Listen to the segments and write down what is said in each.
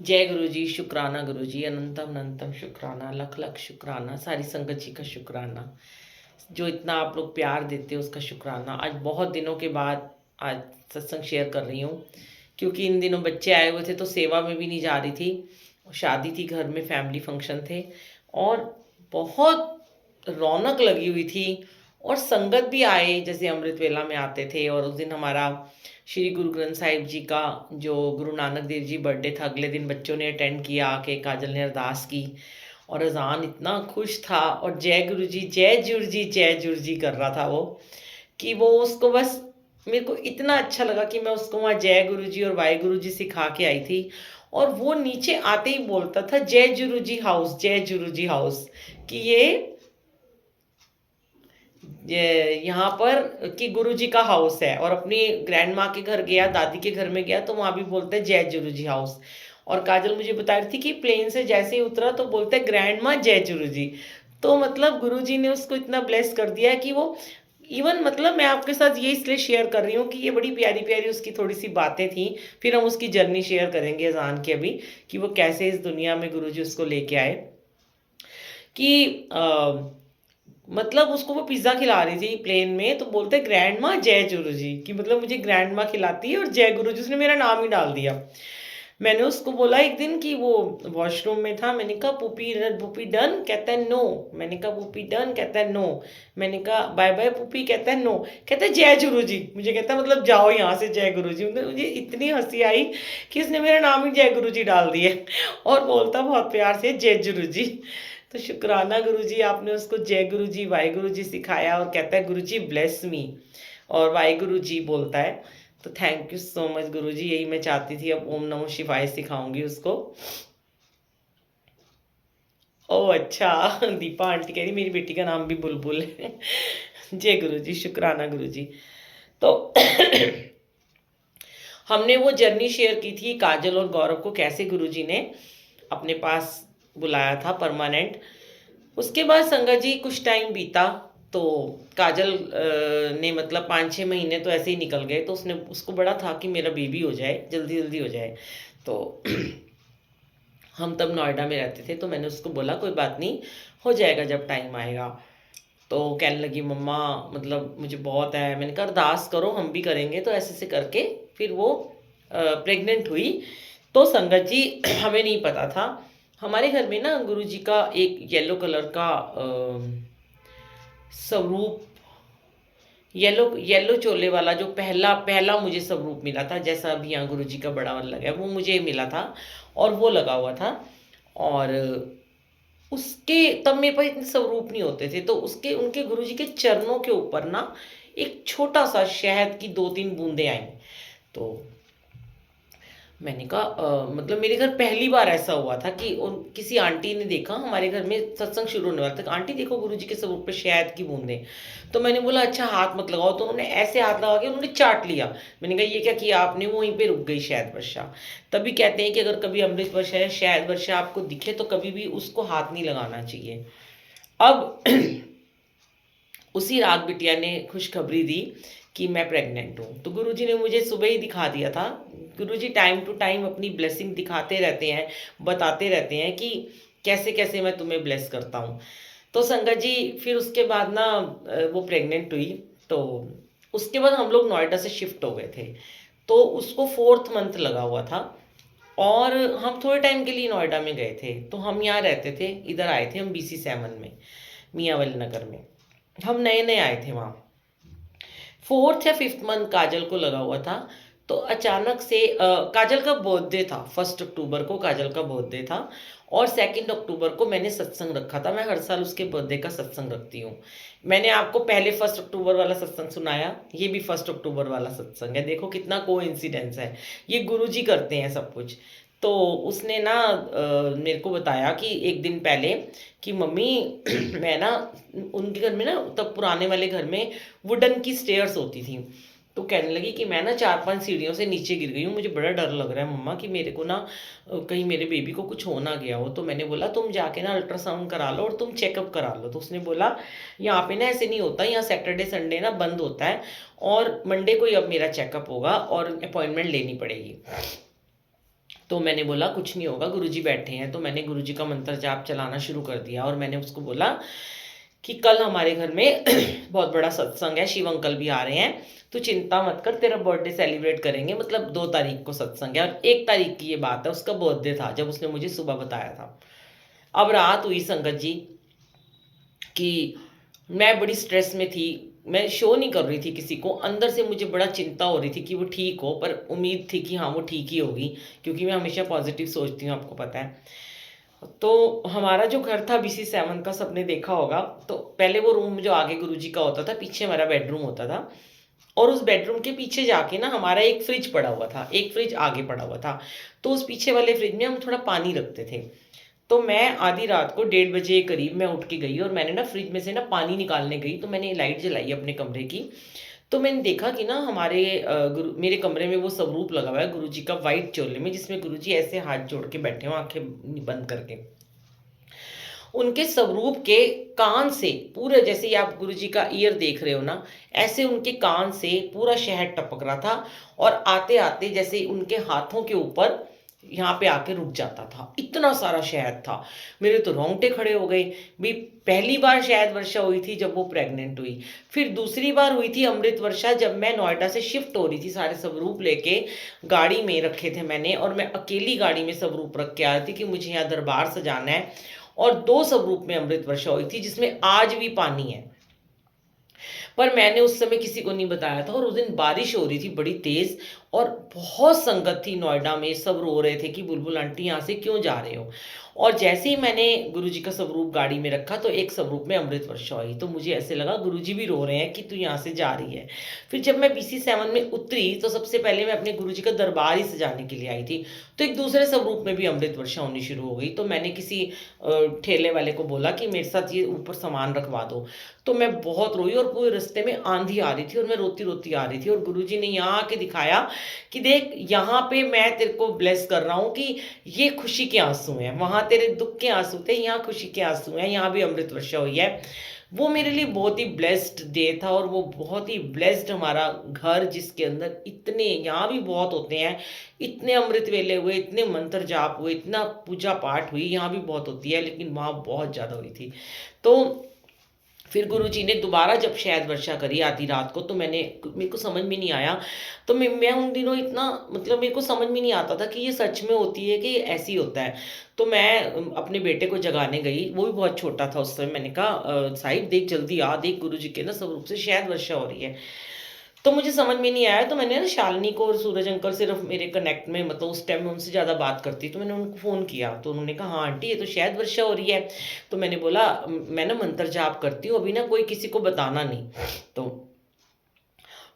जय गुरु जी, शुक्राना गुरु जी, अनंतम अनंतम शुक्राना, लख लख शुक्राना, सारी संगत जी का शुक्राना, जो इतना आप लोग प्यार देते हो उसका शुक्राना। आज बहुत दिनों के बाद आज सत्संग शेयर कर रही हूँ, क्योंकि इन दिनों बच्चे आए हुए थे तो सेवा में भी नहीं जा रही थी। शादी थी घर में, फैमिली फंक्शन थे और बहुत रौनक लगी हुई थी। और संगत भी आए, जैसे अमृत वेला में आते थे। और उस दिन हमारा श्री गुरु ग्रंथ साहिब जी का जो गुरु नानक देव जी बर्थडे था, अगले दिन बच्चों ने अटेंड किया आके, काजल ने अरदास की और अजान इतना खुश था। और जय गुरु जी, जय जुर जी, जय जुर जी कर रहा था वो, कि वो उसको बस, मेरे को इतना अच्छा लगा कि मैं उसको वहाँ जय गुरु जी और वाहे गुरु जी सिखा के आई थी। और वो नीचे आते ही बोलता था जय गुरु जी हाउस, जय गुरु जी हाउस, कि ये यहाँ पर कि गुरु जी का हाउस है। और अपनी ग्रैंड माँ के घर गया, दादी के घर में गया, तो वहाँ भी बोलते हैं जय गुरु जी हाउस। और काजल मुझे बता रही थी कि प्लेन से जैसे ही उतरा तो बोलते हैं ग्रैंड माँ जय गुरु जी। तो मतलब गुरु जी ने उसको इतना ब्लेस कर दिया है कि वो इवन, मतलब मैं आपके साथ ये इसलिए शेयर कर रही हूँ कि ये बड़ी प्यारी प्यारी उसकी थोड़ी सी बातें थी। फिर हम उसकी जर्नी शेयर करेंगे अजान की अभी, कि वो कैसे इस दुनिया में गुरु जी उसको लेके आए। कि मतलब उसको वो पिज्ज़ा खिला रही थी प्लेन में, तो बोलते ग्रैंड माँ जय गुरु जी, कि मतलब मुझे ग्रैंड माँ खिलाती है और जय गुरु जी, उसने मेरा नाम ही डाल दिया। मैंने उसको बोला एक दिन कि वो वॉशरूम में था, मैंने कहा पुपी पुपी डन, कहता है नो। मैंने कहा पुपी डन, कहता है नो। मैंने कहा बाय बाय पुपी, कहता है नो। कहता है जय गुरु जी, मुझे कहता है मतलब जाओ यहाँ से जय गुरु जी। मुझे इतनी हंसी आई कि उसने मेरा नाम ही जय गुरु जी डाल दिया और बोलता बहुत प्यार से जय गुरु जी। तो शुक्राना गुरु जी, आपने उसको जय गुरु जी वाहे गुरु जी सिखाया। और कहता है गुरु जी ब्लेस मी, और वाहे गुरु जी बोलता है। तो थैंक यू सो मच गुरु जी, यही मैं चाहती थी। अब ओम नमो शिवाय सिखाऊंगी उसको। ओह अच्छा दीपा आंटी कह रही मेरी बेटी का नाम भी बुलबुल है। जय गुरु जी, शुक्राना गुरु जी। तो हमने वो जर्नी शेयर की थी काजल और गौरव को, कैसे गुरुजी ने अपने पास बुलाया था परमानेंट। उसके बाद संगत जी कुछ टाइम बीता, तो काजल ने मतलब 5-6 महीने तो ऐसे ही निकल गए। तो उसने, उसको बड़ा था कि मेरा बेबी हो जाए, जल्दी जल्दी हो जाए। तो हम तब नोएडा में रहते थे, तो मैंने उसको बोला कोई बात नहीं, हो जाएगा जब टाइम आएगा। तो कहने लगी मम्मा मतलब मुझे बहुत है। मैंने कहा अरदास करो, हम भी करेंगे। तो ऐसे ऐसे करके फिर वो प्रेग्नेंट हुई। तो संगत जी हमें नहीं पता था, हमारे घर में ना गुरु जी का एक येलो कलर का स्वरूप, येलो येलो चोले वाला, जो पहला पहला मुझे स्वरूप मिला था, जैसा अभी यहाँ गुरु जी का बड़ा वाला लगा है, वो मुझे मिला था और वो लगा हुआ था। और उसके तब मेरे पास इतने स्वरूप नहीं होते थे, तो उसके उनके गुरुजी के चरणों के ऊपर ना एक छोटा सा शहद की 2-3 बूंदें आई। तो मैंने कहा मतलब मेरे घर पहली बार ऐसा हुआ था कि किसी आंटी ने देखा, हमारे घर में सत्संग शुरू होने वाला था, आंटी देखो गुरुजी के स्वरूप पे शहद की बूंदें। तो मैंने बोला अच्छा हाथ मत लगाओ, तो उन्होंने ऐसे हाथ लगा के उन्होंने चाट लिया। मैंने कहा ये क्या किया आपने, वहीं पे रुक गई शहद वर्षा। तभी कहते हैं कि अगर कभी अमृत वर्षा या शहद वर्षा आपको दिखे तो कभी भी उसको हाथ नहीं लगाना चाहिए। अब उसी रात बिटिया ने खुशखबरी दी कि मैं प्रेग्नेंट हूँ। तो गुरुजी ने मुझे सुबह ही दिखा दिया था। गुरुजी टाइम टू टाइम अपनी ब्लेसिंग दिखाते रहते हैं, बताते रहते हैं कि कैसे कैसे मैं तुम्हें ब्लेस करता हूँ। तो संगत जी फिर उसके बाद ना वो प्रेग्नेंट हुई। तो उसके बाद हम लोग नोएडा से शिफ्ट हो गए थे। तो उसको 4th मंथ लगा हुआ था और हम थोड़े टाइम के लिए नोएडा में गए थे। तो हम यहाँ रहते थे, इधर आए थे हम BC7 में, मियाँ वाली नगर में। हम नए नए आए थे वहाँ। 4th या 5th मंथ काजल को लगा हुआ था। तो अचानक से काजल का बर्थडे था, 1 अक्टूबर को काजल का बर्थडे था। और 2 अक्टूबर को मैंने सत्संग रखा था। मैं हर साल उसके बर्थडे का सत्संग रखती हूँ। मैंने आपको पहले 1 अक्टूबर वाला सत्संग सुनाया, ये भी 1 अक्टूबर वाला सत्संग है। देखो कितना कोइंसिडेंस है, ये गुरुजी करते हैं सब कुछ। तो उसने ना मेरे को बताया कि एक दिन पहले कि मम्मी मैं ना, उनके घर में ना तब पुराने वाले घर में वुडन की स्टेयर्स होती थी। तो कहने लगी कि मैं ना 4-5 सीढ़ियों से नीचे गिर गई हूँ, मुझे बड़ा डर लग रहा है मम्मा कि मेरे को ना कहीं मेरे बेबी को कुछ हो ना गया हो। तो मैंने बोला तुम जाके ना अल्ट्रासाउंड करा लो और तुम चेकअप करा लो। तो उसने बोला यहाँ पे ना ऐसे नहीं होता, यहाँ सैटरडे संडे ना बंद होता है और मंडे को ही अब मेरा चेकअप होगा और अपॉइंटमेंट लेनी पड़ेगी। तो मैंने बोला कुछ नहीं होगा, गुरुजी बैठे हैं। तो मैंने गुरुजी का मंत्र जाप चलाना शुरू कर दिया और मैंने उसको बोला कि कल हमारे घर में बहुत बड़ा सत्संग है, शिव अंकल भी आ रहे हैं, तो चिंता मत कर, तेरा बर्थडे सेलिब्रेट करेंगे। मतलब 2 तारीख को सत्संग है और 1 तारीख की ये बात है, उसका बर्थडे था जब उसने मुझे सुबह बताया था। अब रात हुई संगत जी कि मैं बड़ी स्ट्रेस में थी, मैं शो नहीं कर रही थी किसी को, अंदर से मुझे बड़ा चिंता हो रही थी कि वो ठीक हो, पर उम्मीद थी कि हाँ वो ठीक ही होगी, क्योंकि मैं हमेशा पॉजिटिव सोचती हूँ, आपको पता है। तो हमारा जो घर था BC7 का, सबने देखा होगा। तो पहले वो रूम जो आगे गुरुजी का होता था, पीछे हमारा बेडरूम होता था, और उस बेडरूम के पीछे जाके ना हमारा एक फ्रिज पड़ा हुआ था, एक फ्रिज आगे पड़ा हुआ था। तो उस पीछे वाले फ्रिज में हम थोड़ा पानी रखते थे। तो मैं आधी रात को 1:30 बजे करीब मैं उठ के गई और मैंने ना फ्रिज में से ना पानी निकालने गई, तो मैंने लाइट जलाई अपने कमरे की। तो मैंने देखा कि ना हमारे मेरे कमरे में वो स्वरूप लगा हुआ है गुरुजी का, वाइट चोले में, जिसमें गुरुजी ऐसे हाथ जोड़ के बैठे हो, आंखें बंद करके। उनके स्वरूप के कान से पूरे, जैसे ही आप गुरुजी का ईयर देख रहे हो ना, ऐसे उनके कान से पूरा शहद टपक रहा था, और आते आते जैसे उनके हाथों के ऊपर यहाँ पे आके रुक जाता था, इतना सारा शहद था। मेरे तो रोंगटे खड़े हो गए भी। पहली बार शहद वर्षा हुई थी जब वो प्रेग्नेंट हुई, फिर दूसरी बार हुई थी अमृत वर्षा जब मैं नोएडा से शिफ्ट हो रही थी, सारे स्वरूप लेके गाड़ी में रखे थे मैंने, और मैं अकेली गाड़ी में स्वरूप रख के आ रही थी कि मुझे यहाँ दरबार सजाना है। और 2 स्वरूप में अमृत वर्षा हुई थी, जिसमें आज भी पानी है, पर मैंने उस समय किसी को नहीं बताया था। और उस दिन बारिश हो रही थी बड़ी तेज, और बहुत संगत थी नोएडा में, सब रो रहे थे कि बुलबुल आंटी यहाँ से क्यों जा रहे हो। और जैसे ही मैंने गुरुजी का स्वरूप गाड़ी में रखा, तो एक स्वरूप में अमृत वर्षा हुई, तो मुझे ऐसे लगा गुरुजी भी रो रहे हैं कि तू यहाँ से जा रही है। फिर जब मैं BC7 में उतरी, तो सबसे पहले मैं अपने गुरुजी का दरबार ही सजाने के लिए आई थी, तो एक दूसरे स्वरूप में भी अमृत वर्षा होनी शुरू हो गई। तो मैंने किसी ठेले वाले को बोला कि मेरे साथ ये ऊपर सामान रखवा दो। तो मैं बहुत रोई, और पूरे रास्ते में आंधी आ रही थी और मैं रोती रोती आ रही थी, और गुरुजी ने यहाँ आके दिखाया कि देख, यहाँ पे मैं तेरे को ब्लेस कर रहा हूँ कि ये खुशी के आंसू हैं, वहां तेरे दुख के आंसू थे, यहाँ खुशी के आंसू हैं, यहाँ भी अमृत वर्षा हुई है। वो मेरे लिए बहुत ही ब्लेस्ड डे था, और वो बहुत ही ब्लेस्ड हमारा घर, जिसके अंदर इतने, यहाँ भी बहुत होते हैं, इतने अमृत वेले हुए, इतने मंत्र जाप हुए, इतना पूजा पाठ हुई, यहाँ भी बहुत होती है, लेकिन वहाँ बहुत ज़्यादा हुई थी। तो फिर गुरुजी ने दोबारा जब शहद वर्षा करी आधी रात को, तो मेरे को समझ में नहीं आया। तो मैं उन दिनों इतना, मतलब मेरे को समझ में नहीं आता था कि ये सच में होती है कि ऐसी होता है। तो मैं अपने बेटे को जगाने गई, वो भी बहुत छोटा था उस समय। मैंने कहा साहिब देख, जल्दी आ, देख गुरुजी के ना स्वरूप से शहद वर्षा हो रही है। तो मुझे समझ में नहीं आया, तो मैंने ना शालिनी को और सूरज अंकल, सिर्फ मेरे कनेक्ट में, मतलब उस टाइम में उनसे ज़्यादा बात करती, तो मैंने उनको फ़ोन किया, तो उन्होंने कहा हाँ आंटी ये तो शायद वर्षा हो रही है। तो मैंने बोला मैं ना मंत्र जाप करती हूँ, अभी ना कोई किसी को बताना नहीं। तो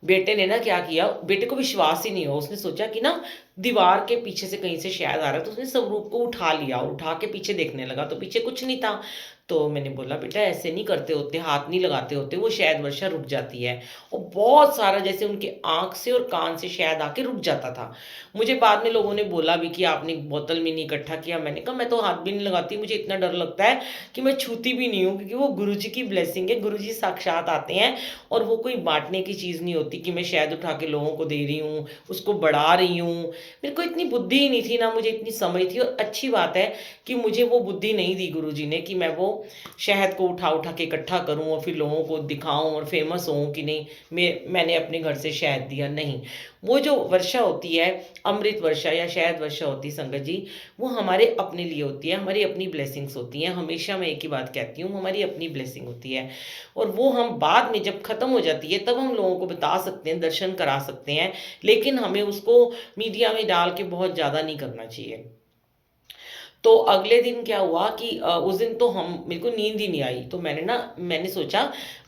बेटे ने ना क्या किया, बेटे को विश्वास ही नहीं हुआ, उसने सोचा कि ना दीवार के पीछे से कहीं से शायद आ रहा है, तो उसने स्वरूप को उठा लिया और उठा के पीछे देखने लगा, तो पीछे कुछ नहीं था। तो मैंने बोला बेटा ऐसे नहीं करते होते, हाथ नहीं लगाते होते, वो शायद वर्षा रुक जाती है। और बहुत सारा जैसे उनके आंख से और कान से शायद आके रुक जाता था। मुझे बाद में लोगों ने बोला भी कि आपने बोतल में नहीं इकट्ठा किया। मैंने कहा मैं तो हाथ भी नहीं लगाती, मुझे इतना डर लगता है कि मैं छूती भी नहीं हूँ, क्योंकि वो गुरुजी की ब्लेसिंग है, गुरुजी साक्षात आते हैं, और वो कोई बांटने की चीज़ नहीं होती कि मैं शायद उठा के लोगों को दे रही हूँ, उसको बढ़ा रही हूँ। मेरे को इतनी बुद्धि ही नहीं थी, ना मुझे इतनी समझ थी, और अच्छी बात है कि मुझे वो बुद्धि नहीं दी गुरुजी ने कि मैं वो शहद को उठा उठा के इकट्ठा करूं और फिर लोगों को दिखाऊं और फेमस होऊं कि नहीं मैंने अपने घर से शहद दिया। नहीं, वो जो वर्षा होती है, अमृत वर्षा या शहद वर्षा होती है संगत जी, वो हमारे अपने लिए होती है, हमारी अपनी ब्लेसिंग्स होती हैं। हमेशा मैं एक ही बात कहती हूँ, हमारी अपनी ब्लेसिंग होती है, और वो हम बाद में जब ख़त्म हो जाती है तब हम लोगों को बता सकते हैं, दर्शन करा सकते हैं, लेकिन हमें उसको मीडिया में डाल के बहुत ज़्यादा नहीं करना चाहिए। तो अगले दिन क्या हुआ कि उस दिन तो मेरे को नींद ही नहीं आई। तो मैंने सोचा,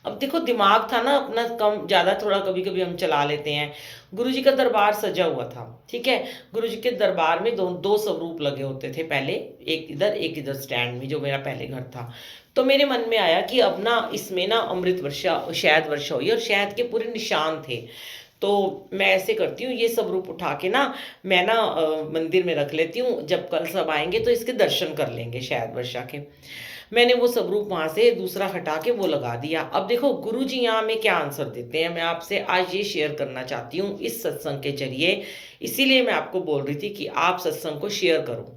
अब देखो दिमाग था ना अपना कम ज़्यादा, थोड़ा कभी कभी हम चला लेते हैं। गुरुजी का दरबार सजा हुआ था, ठीक है। गुरुजी के दरबार में दो दो स्वरूप लगे होते थे पहले, एक इधर स्टैंड में, जो मेरा पहले घर था। तो मेरे मन में आया कि अब ना इसमें ना अमृत वर्षा, शहद वर्षा हुई, और शहद के पूरे निशान थे। तो मैं ऐसे करती हूँ, ये सब रूप उठा के ना मैं ना मंदिर में रख लेती हूँ, जब कल सब आएंगे तो इसके दर्शन कर लेंगे शायद वर्षा के। मैंने वो स्वरूप वहाँ से दूसरा हटा के वो लगा दिया। अब देखो गुरुजी यहाँ हमें क्या आंसर देते हैं, मैं आपसे आज ये शेयर करना चाहती हूँ इस सत्संग के ज़रिए। इसीलिए मैं आपको बोल रही थी कि आप सत्संग को शेयर करो,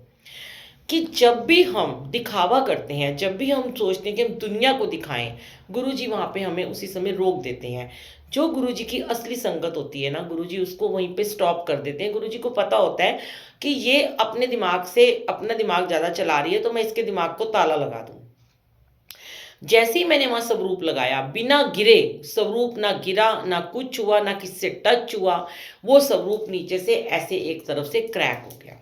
कि जब भी हम दिखावा करते हैं, जब भी हम सोचते हैं कि हम दुनिया को दिखाएं, गुरुजी वहाँ पे हमें उसी समय रोक देते हैं। जो गुरुजी की असली संगत होती है ना, गुरुजी उसको वहीं पे स्टॉप कर देते हैं। गुरुजी को पता होता है कि ये अपने दिमाग से अपना दिमाग ज़्यादा चला रही है, तो मैं इसके दिमाग को ताला लगा दूँ। जैसे ही मैंने वहाँ स्वरूप लगाया, बिना गिरे, स्वरूप ना गिरा, ना कुछ हुआ, ना किससे टच हुआ, वो स्वरूप नीचे से ऐसे एक तरफ से क्रैक हो गया।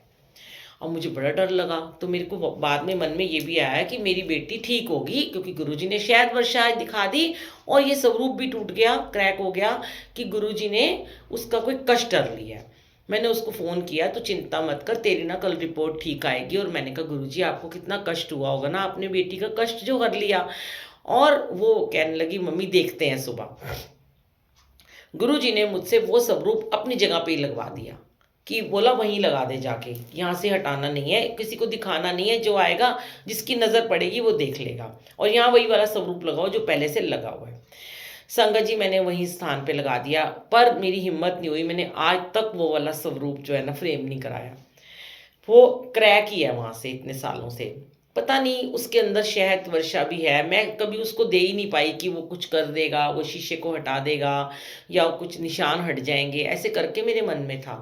अब मुझे बड़ा डर लगा, तो मेरे को बाद में मन में ये भी आया कि मेरी बेटी ठीक होगी, क्योंकि गुरुजी ने शायद वर्षा दिखा दी और ये स्वरूप भी टूट गया, क्रैक हो गया, कि गुरुजी ने उसका कोई कष्ट कर लिया। मैंने उसको फ़ोन किया, तो चिंता मत कर, तेरी ना कल रिपोर्ट ठीक आएगी। और मैंने कहा गुरुजी आपको कितना कष्ट हुआ होगा ना, आपने बेटी का कष्ट जो कर लिया। और वो कहने लगी मम्मी देखते हैं सुबह। गुरुजी ने मुझसे वो स्वरूप अपनी जगह पे ही लगवा दिया, कि बोला वहीं लगा दे जाके, यहाँ से हटाना नहीं है, किसी को दिखाना नहीं है, जो आएगा जिसकी नज़र पड़ेगी वो देख लेगा, और यहाँ वही वाला स्वरूप लगाओ जो पहले से लगा हुआ है। संगत जी मैंने वही स्थान पे लगा दिया, पर मेरी हिम्मत नहीं हुई, मैंने आज तक वो वाला स्वरूप जो है ना फ्रेम नहीं कराया। वो क्रैक ही है वहाँ से इतने सालों से। पता नहीं उसके अंदर शहद वर्षा भी है, मैं कभी उसको दे ही नहीं पाई कि वो कुछ कर देगा, वो शीशे को हटा देगा या कुछ निशान हट जाएंगे, ऐसे करके मेरे मन में था।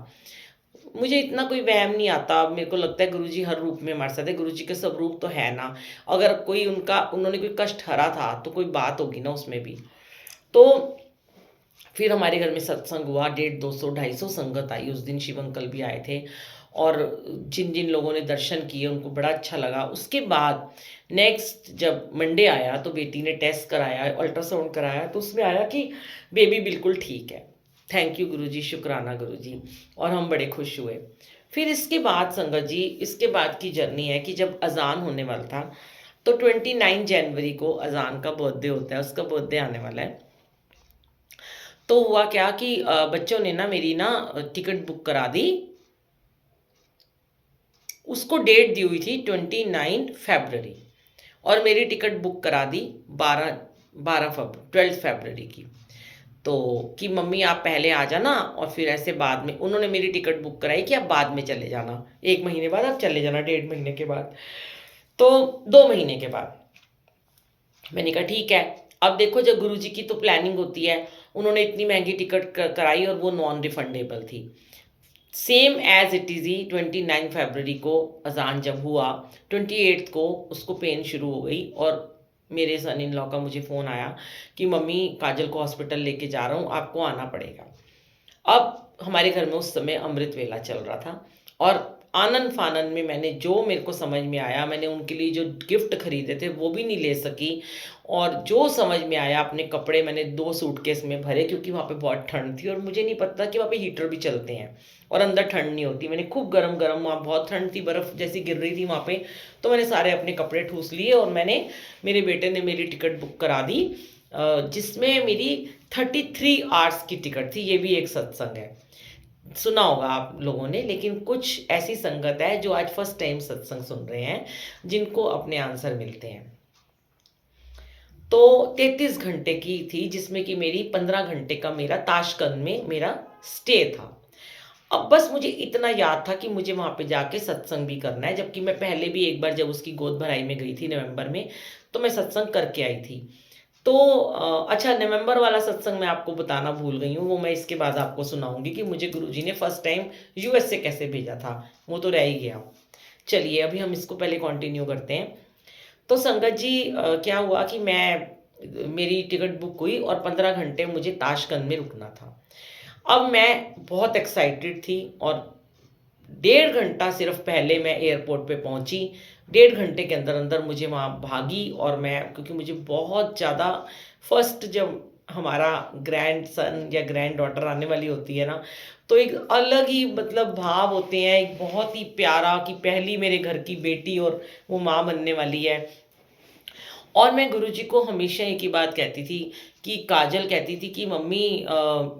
मुझे इतना कोई वहम नहीं आता, मेरे को लगता है गुरुजी हर रूप में हमारे साथ है, गुरुजी के सब रूप तो है ना। अगर कोई उन्होंने कोई कष्ट हरा था तो कोई बात होगी ना उसमें भी। तो फिर हमारे घर में सत्संग हुआ, 150 200 250 संगत आई उस दिन, शिव अंकल भी आए थे, और जिन जिन लोगों ने दर्शन किए उनको बड़ा अच्छा लगा। उसके बाद नेक्स्ट जब मंडे आया तो बेटी ने टेस्ट कराया, अल्ट्रासाउंड कराया, तो उसमें आया कि बेबी बिल्कुल ठीक है। थैंक यू गुरुजी, शुक्राना गुरुजी, और हम बड़े खुश हुए। फिर इसके बाद संगत जी, इसके बाद की जर्नी है कि जब अजान होने वाला था, तो 29 जनवरी को अजान का बर्थडे होता है, उसका बर्थडे आने वाला है। तो हुआ क्या कि बच्चों ने ना मेरी ना टिकट बुक करा दी। उसको डेट दी हुई थी 29 फरवरी, और मेरी टिकट बुक करा दी 12 फरवरी की। तो कि मम्मी आप पहले आ जाना, और फिर ऐसे बाद में उन्होंने मेरी टिकट बुक कराई कि आप बाद में चले जाना, 1 महीने बाद आप चले जाना, 1.5 महीने के बाद, तो 2 महीने के बाद। मैंने कहा ठीक है। अब देखो जब गुरुजी की तो प्लानिंग होती है, उन्होंने इतनी महंगी टिकट कराई और वो नॉन रिफंडेबल थी। सेम एज इट इज़ ही 29 फरवरी को अजान जब हुआ, 28 को उसको पेन शुरू हो गई, और मेरे सन इन लॉ का मुझे फ़ोन आया कि मम्मी काजल को हॉस्पिटल लेके जा रहा हूँ, आपको आना पड़ेगा। अब हमारे घर में उस समय अमृत वेला चल रहा था, और आनन फानन में मैंने जो मेरे को समझ में आया, मैंने उनके लिए जो गिफ्ट खरीदे थे वो भी नहीं ले सकी, और जो समझ में आया अपने कपड़े मैंने 2 सूटकेस में भरे, क्योंकि वहाँ पे बहुत ठंड थी और मुझे नहीं पता कि वहाँ पे हीटर भी चलते हैं और अंदर ठंड नहीं होती। मैंने खूब गरम गरम, वहाँ बहुत ठंड थी, बर्फ़ जैसी गिर रही थी वहाँ पे, तो मैंने सारे अपने कपड़े ठूस लिए, और मैंने, मेरे बेटे ने मेरी टिकट बुक करा दी, जिसमें मेरी 33 आवर्स की टिकट थी। ये भी एक सत्संग है, सुना होगा आप लोगों ने, लेकिन कुछ ऐसी संगत है जो आज फर्स्ट टाइम सत्संग सुन रहे हैं, जिनको अपने आंसर मिलते हैं। तो 33 घंटे की थी, जिसमें कि मेरी 15 घंटे का मेरा ताशकंद में मेरा स्टे था। अब बस मुझे इतना याद था कि मुझे वहाँ पे जाके सत्संग भी करना है, जबकि मैं पहले भी एक बार जब उसकी गोद भराई में गई थी नवंबर में, तो मैं सत्संग करके आई थी। तो अच्छा, नवंबर वाला सत्संग मैं आपको बताना भूल गई हूँ, वो मैं इसके बाद आपको सुनाऊंगी कि मुझे गुरुजी ने फर्स्ट टाइम यूएस से कैसे भेजा था, वो तो रह ही गया। चलिए अभी हम इसको पहले कंटिन्यू करते हैं। तो संगत जी क्या हुआ कि मेरी टिकट बुक हुई और 15 घंटे मुझे ताशकंद में रुकना था। अब मैं बहुत एक्साइटेड थी, और 1.5 घंटा सिर्फ पहले मैं एयरपोर्ट पे पहुंची। 1.5 घंटे के अंदर अंदर मुझे वहाँ भागी, और मैं, क्योंकि मुझे बहुत ज़्यादा, फर्स्ट जब हमारा ग्रैंड सन या ग्रैंड डॉटर आने वाली होती है ना, तो एक अलग ही मतलब भाव होते हैं, एक बहुत ही प्यारा कि पहली मेरे घर की बेटी और वो माँ बनने वाली है। और मैं गुरुजी को हमेशा एक ही बात कहती थी कि काजल कहती थी कि मम्मी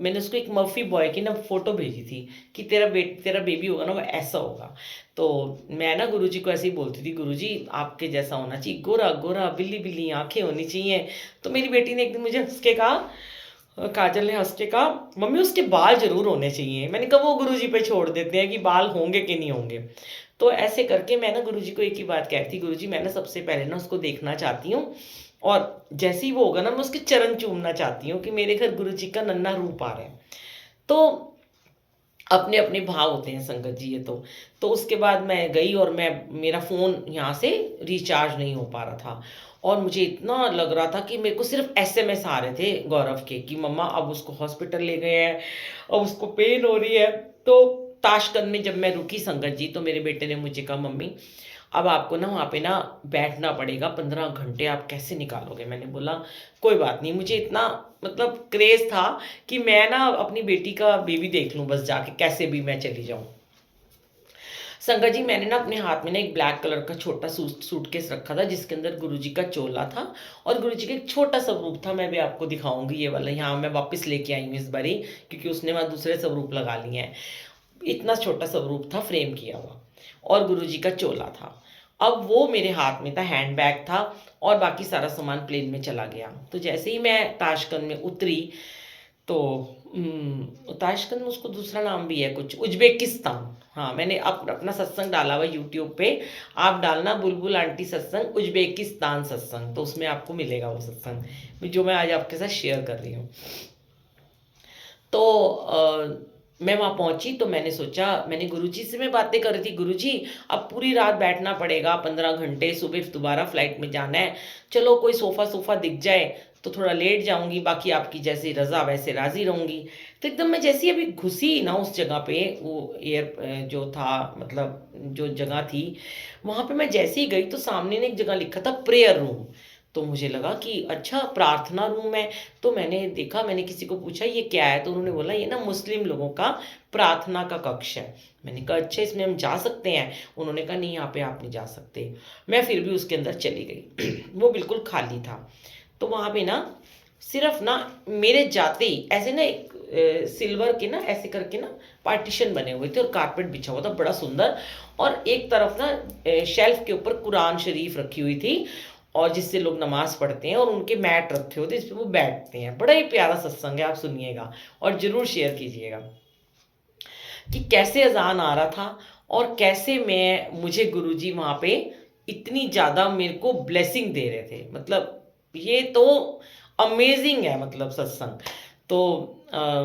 मैंने उसको एक मर्फी बॉय की ना फ़ोटो भेजी थी कि तेरा बेबी होगा ना वो ऐसा होगा। तो मैं ना गुरुजी को ऐसे ही बोलती थी, गुरुजी आपके जैसा होना चाहिए, गोरा गोरा बिल्ली-बिल्ली आँखें होनी चाहिए। तो मेरी बेटी ने एक दिन मुझे हँस के कहा, काजल ने हँस के कहा, मम्मी उसके बाल ज़रूर होने चाहिए। मैंने कहा वो गुरुजी पे छोड़ देते हैं कि बाल होंगे कि नहीं होंगे। तो ऐसे करके मैं ना गुरुजी को एक ही बात कहती, गुरुजी मैं ना सबसे पहले ना उसको देखना चाहती हूँ और जैसे ही वो होगा ना मैं उसके चरण चूमना चाहती हूँ कि मेरे घर गुरुजी का नन्हा रूप आ रहा है। तो अपने-अपने भाव होते हैं संगत जी ये तो। तो उसके बाद मैं गई और मैं मेरा फ़ोन यहाँ से रिचार्ज नहीं हो पा रहा था और मुझे इतना लग रहा था कि मेरे को सिर्फ़ एसएमएस आ रहे थे गौरव के कि मम्मा अब उसको हॉस्पिटल ले गए हैं, अब उसको पेन हो रही है। तो ताशकंद में जब मैं रुकी संगत जी तो मेरे बेटे ने मुझे कहा, मम्मी अब आपको ना वहाँ पे ना बैठना पड़ेगा 15 घंटे, आप कैसे निकालोगे? मैंने बोला कोई बात नहीं, मुझे इतना मतलब क्रेज़ था कि मैं ना अपनी बेटी का बेबी देख लूँ बस जाके, कैसे भी मैं चली जाऊँ। संगत जी मैंने ना अपने हाथ में ना एक ब्लैक कलर का छोटा सूटकेस रखा था जिसके अंदर गुरुजी का चोला था और गुरुजी का एक छोटा स्वरूप था, मैं भी आपको दिखाऊँगी ये वाला, यहाँ मैं वापस लेके आई हूँ इस बारी क्योंकि उसने वहाँ दूसरे स्वरूप लगा लिए हैं। इतना छोटा स्वरूप था फ्रेम किया हुआ और गुरुजी का चोला था। अब वो मेरे हाथ में था, हैंडबैग था और बाकी सारा सामान प्लेन में चला गया। तो जैसे ही मैं ताशकंद में उतरी तो ताशकंद में उसको दूसरा नाम भी है कुछ, उज़्बेकिस्तान। हाँ, मैंने अपना सत्संग डाला हुआ है यूट्यूब पे, आप डालना बुलबुल आंटी सत्संग उज़्बेकिस्तान सत्संग, तो उसमें आपको मिलेगा वो सत्संग, जो मैं आज आपके साथ शेयर कर रही हूँ। तो मैं वहाँ पहुँची तो मैंने सोचा, मैंने गुरुजी से मैं बातें कर रही थी, गुरुजी अब पूरी रात बैठना पड़ेगा 15 घंटे, सुबह दोबारा फ्लाइट में जाना है, चलो कोई सोफ़ा दिख जाए तो थोड़ा लेट जाऊँगी, बाकी आपकी जैसी रज़ा वैसे राज़ी रहूँगी। तो एकदम मैं जैसे ही अभी घुसी ना उस जगह पे, वो जो था मतलब जो जगह थी, वहाँ पे मैं जैसे ही गई तो सामने ना एक जगह लिखा था प्रेयर रूम। तो मुझे लगा कि अच्छा प्रार्थना रूम है, तो मैंने देखा, मैंने किसी को पूछा ये क्या है? तो उन्होंने बोला ये ना मुस्लिम लोगों का प्रार्थना का कक्ष है। मैंने कहा अच्छा इसमें हम जा सकते हैं? उन्होंने कहा नहीं यहाँ पे आप नहीं जा सकते। मैं फिर भी उसके अंदर चली गई। वो बिल्कुल खाली था। तो वहाँ पे ना सिर्फ ना मेरे जाते ही ऐसे ना एक सिल्वर के ना ऐसे करके ना पार्टीशन बने हुए थे और कारपेट बिछा हुआ था बड़ा सुंदर और एक तरफ ना शेल्फ के ऊपर कुरान शरीफ रखी हुई थी और जिससे लोग नमाज़ पढ़ते हैं और उनके मैट रखे होते हैं, इस पे वो बैठते हैं। बड़ा ही प्यारा सत्संग है, आप सुनिएगा और ज़रूर शेयर कीजिएगा कि कैसे अज़ान आ रहा था और कैसे मुझे गुरुजी वहाँ पे इतनी ज़्यादा मेरे को ब्लेसिंग दे रहे थे। मतलब ये तो अमेज़िंग है मतलब सत्संग। तो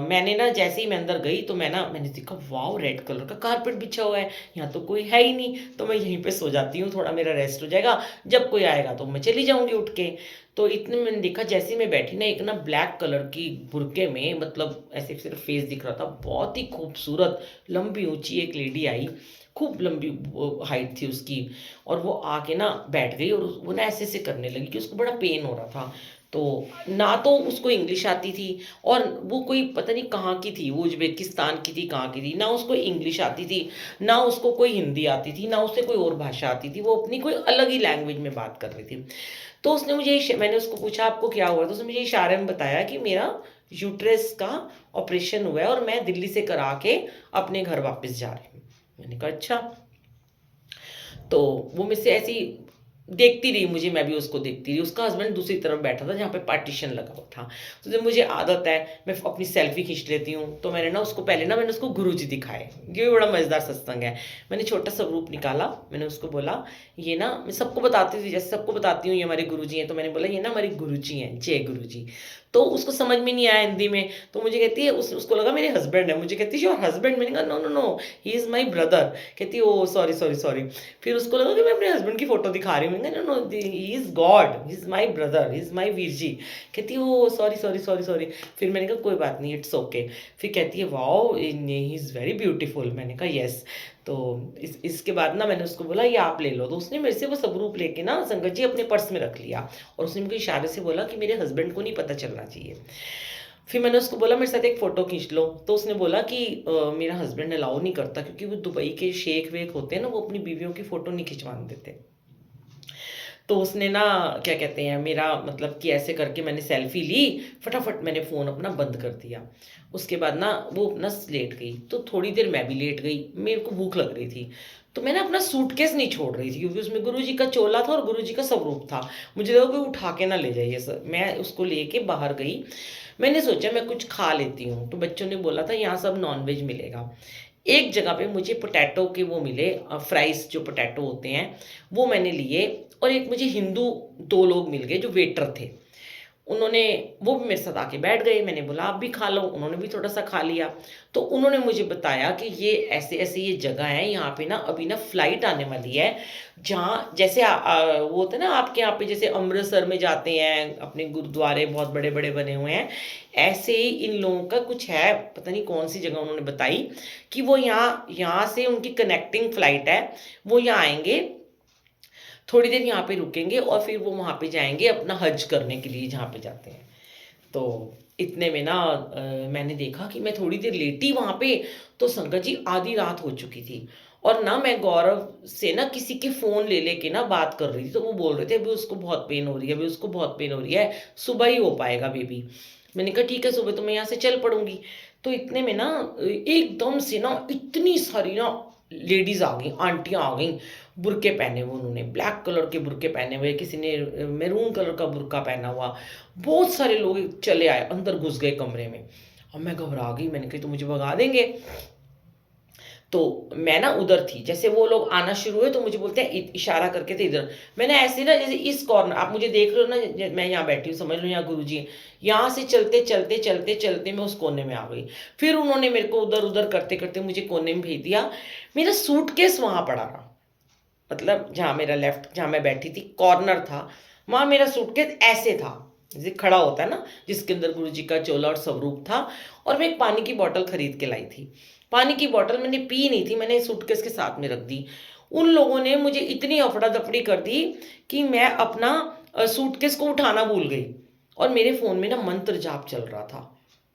मैंने ना जैसे ही मैं अंदर गई तो मैंने देखा वाओ! रेड कलर का कारपेट बिछा हुआ है, यहाँ तो कोई है ही नहीं, तो मैं यहीं पे सो जाती हूँ, थोड़ा मेरा रेस्ट हो जाएगा, जब कोई आएगा तो मैं चली जाऊँगी उठ के। तो इतने में मैंने देखा जैसे ही मैं बैठी ना एक ना ब्लैक कलर की बुर्के में मतलब ऐसे सिर्फ फेस दिख रहा था, बहुत ही खूबसूरत लंबी ऊँची एक लेडी आई, खूब लंबी वो हाइट थी उसकी और वो आके ना बैठ गई और वो ना ऐसे-ऐसे करने लगी कि उसको बड़ा पेन हो रहा था। तो ना तो उसको इंग्लिश आती थी और वो कोई पता नहीं कहाँ की थी, वो उज़्बेकिस्तान की थी, कहाँ की थी, ना उसको इंग्लिश आती थी, ना उसको कोई हिंदी आती थी, ना उसे कोई और भाषा आती थी, वो अपनी कोई अलग ही लैंग्वेज में बात कर रही थी। तो उसने मुझे मैंने उसको पूछा आपको क्या हुआ? तो उसने मुझे इशारे में बताया कि मेरा यूट्रस का ऑपरेशन हुआ है और मैं दिल्ली से करा के अपने घर वापस जा रही हूँ। मैंने कहा अच्छा। तो वो मुझसे ऐसे ही देखती रही मुझे, मैं भी उसको देखती रही। उसका हस्बैंड दूसरी तरफ बैठा था जहाँ पे पार्टीशन लगा हुआ था। तो जब मुझे आदत है मैं अपनी सेल्फी खींच लेती हूँ, तो मैंने उसको गुरुजी दिखाए। ये भी बड़ा मज़ेदार सत्संग है। मैंने छोटा सा रूप निकाला, मैंने उसको बोला ये ना मैं सबको बताती थी, जैसे सबको बताती हूँ ये हमारे गुरुजी हैं, तो मैंने बोला ये ना हमारे गुरुजी हैं, जय गुरुजी। तो उसको समझ में नहीं आया हिंदी में, तो मुझे कहती है उसको लगा मेरे हस्बैंड है, मुझे कहती है योर हस्बैंड? मैंने कहा no, no, no, he is my brother. कहती है ओह! Sorry, sorry, sorry. फिर उसको लगा कि मैं अपने हस्बैंड की फ़ोटो दिखा रही हूँ। मैंने कहा no, no, he is God, he is my brother, he is my Veer ji. कहती है oh! Sorry, sorry, sorry, sorry. फिर मैंने कहा कोई बात नहीं, इट्स ओके। फिर कहती है wow! He is very beautiful. मैंने कहा येस। तो इसके बाद ना मैंने उसको बोला ये आप ले लो, तो उसने मेरे से वो स्वरूप लेके ना संगत जी अपने पर्स में रख लिया और उसने मुझे इशारे से बोला कि मेरे हस्बैंड को नहीं पता चलना चाहिए। फिर मैंने उसको बोला मेरे साथ एक फ़ोटो खींच लो, तो उसने बोला कि मेरा हस्बैंड अलाउ नहीं करता क्योंकि वो दुबई के शेख वेख होते हैं ना, वो अपनी बीवियों की फ़ोटो नहीं खिंचवाने देते। तो उसने ना क्या कहते हैं मेरा मतलब कि ऐसे करके मैंने सेल्फी ली, फटाफट मैंने फ़ोन अपना बंद कर दिया। उसके बाद ना वो अपना लेट गई, तो थोड़ी देर मैं भी लेट गई, मेरे को भूख लग रही थी। तो मैं ना अपना सूटकेस नहीं छोड़ रही थी क्योंकि उसमें गुरुजी का चोला था और गुरुजी का स्वरूप था। मुझे लगा कोई उठा के ना ले जाए ये सब। मैं उसको लेके बाहर गई। मैंने सोचा मैं कुछ खा लेती हूँ, तो बच्चों ने बोला था यहाँ सब नॉन-वेज मिलेगा। एक जगह पे मुझे पोटैटो के वो मिले फ्राइज़ जो पोटैटो होते हैं, वो मैंने लिए और एक मुझे हिंदू 2 लोग मिल गए जो वेटर थे। उन्होंने वो भी मेरे साथ आके बैठ गए, मैंने बोला आप भी खा लो, उन्होंने भी थोड़ा-सा खा लिया। तो उन्होंने मुझे बताया कि ये ऐसे-ऐसे ये जगह है, यहाँ पे ना अभी ना फ्लाइट आने वाली है, जहाँ जैसे वो होता है ना आपके यहाँ पे जैसे अमृतसर में जाते हैं, अपने गुरुद्वारे बहुत बड़े-बड़े बने हुए हैं, ऐसे ही इन लोगों का कुछ है, पता नहीं कौन-सी जगह उन्होंने बताई कि वो यहाँ यहाँ से उनकी कनेक्टिंग फ्लाइट है, वो यहाँ आएँगे, थोड़ी देर यहाँ पे रुकेंगे और फिर वो वहाँ पे जाएँगे अपना हज करने के लिए जहाँ पे जाते हैं। तो इतने में ना मैंने देखा कि मैं थोड़ी देर लेटी वहाँ पे, तो संगत जी आधी रात हो चुकी थी और ना मैं गौरव से ना किसी के फ़ोन ले लेके ना बात कर रही थी, तो वो बोल रहे थे अभी उसको बहुत पेन हो रही है, अभी उसको बहुत पेन हो रही है, सुबह ही हो पाएगा बेबी। मैंने कहा ठीक है सुबह तो मैं यहाँ से चल पड़ूँगी। तो इतने में ना एकदम से ना इतनी सारी ना लेडीज़ आ गईं, आंटियाँ आ गईं, बुर्के पहने हुए उन्होंने, ब्लैक कलर के बुर्के पहने हुए, किसी ने मैरून कलर का बुर्का पहना हुआ। बहुत सारे लोग चले आए, अंदर घुस गए कमरे में। अब मैं घबरा गई, मैंने कहा तो मुझे भगा देंगे। तो मैं ना उधर थी, जैसे वो लोग आना शुरू हुए तो मुझे बोलते हैं इशारा करके थे इधर। मैंने ऐसे ना जैसे इस कॉर्नर आप मुझे देख रहे हो ना मैं यहाँ बैठी हूँ, समझ लो यहाँ गुरुजी हैं। यहाँ से चलते मैं उस कोने में आ गई। फिर उन्होंने मेरे को उधर-उधर करते-करते मुझे कोने में भेज दिया। मेरा सूटकेस वहाँ पड़ा रहा। मतलब जहाँ मेरा लेफ्ट जहाँ मैं बैठी थी कॉर्नर था, वहाँ मेरा सूटकेस ऐसे था, जैसे खड़ा होता है ना, जिसके अंदर गुरुजी का चोला और स्वरूप था और मैं एक पानी की बॉटल खरीद के लाई थी। पानी की बॉटल मैंने पी नहीं थी, मैंने सूटकेस के साथ में रख दी। उन लोगों ने मुझे इतनी अफड़ा-दफड़ी कर दी कि मैं अपना सूटकेस को उठाना भूल गई और मेरे फ़ोन में ना मंत्र जाप चल रहा था।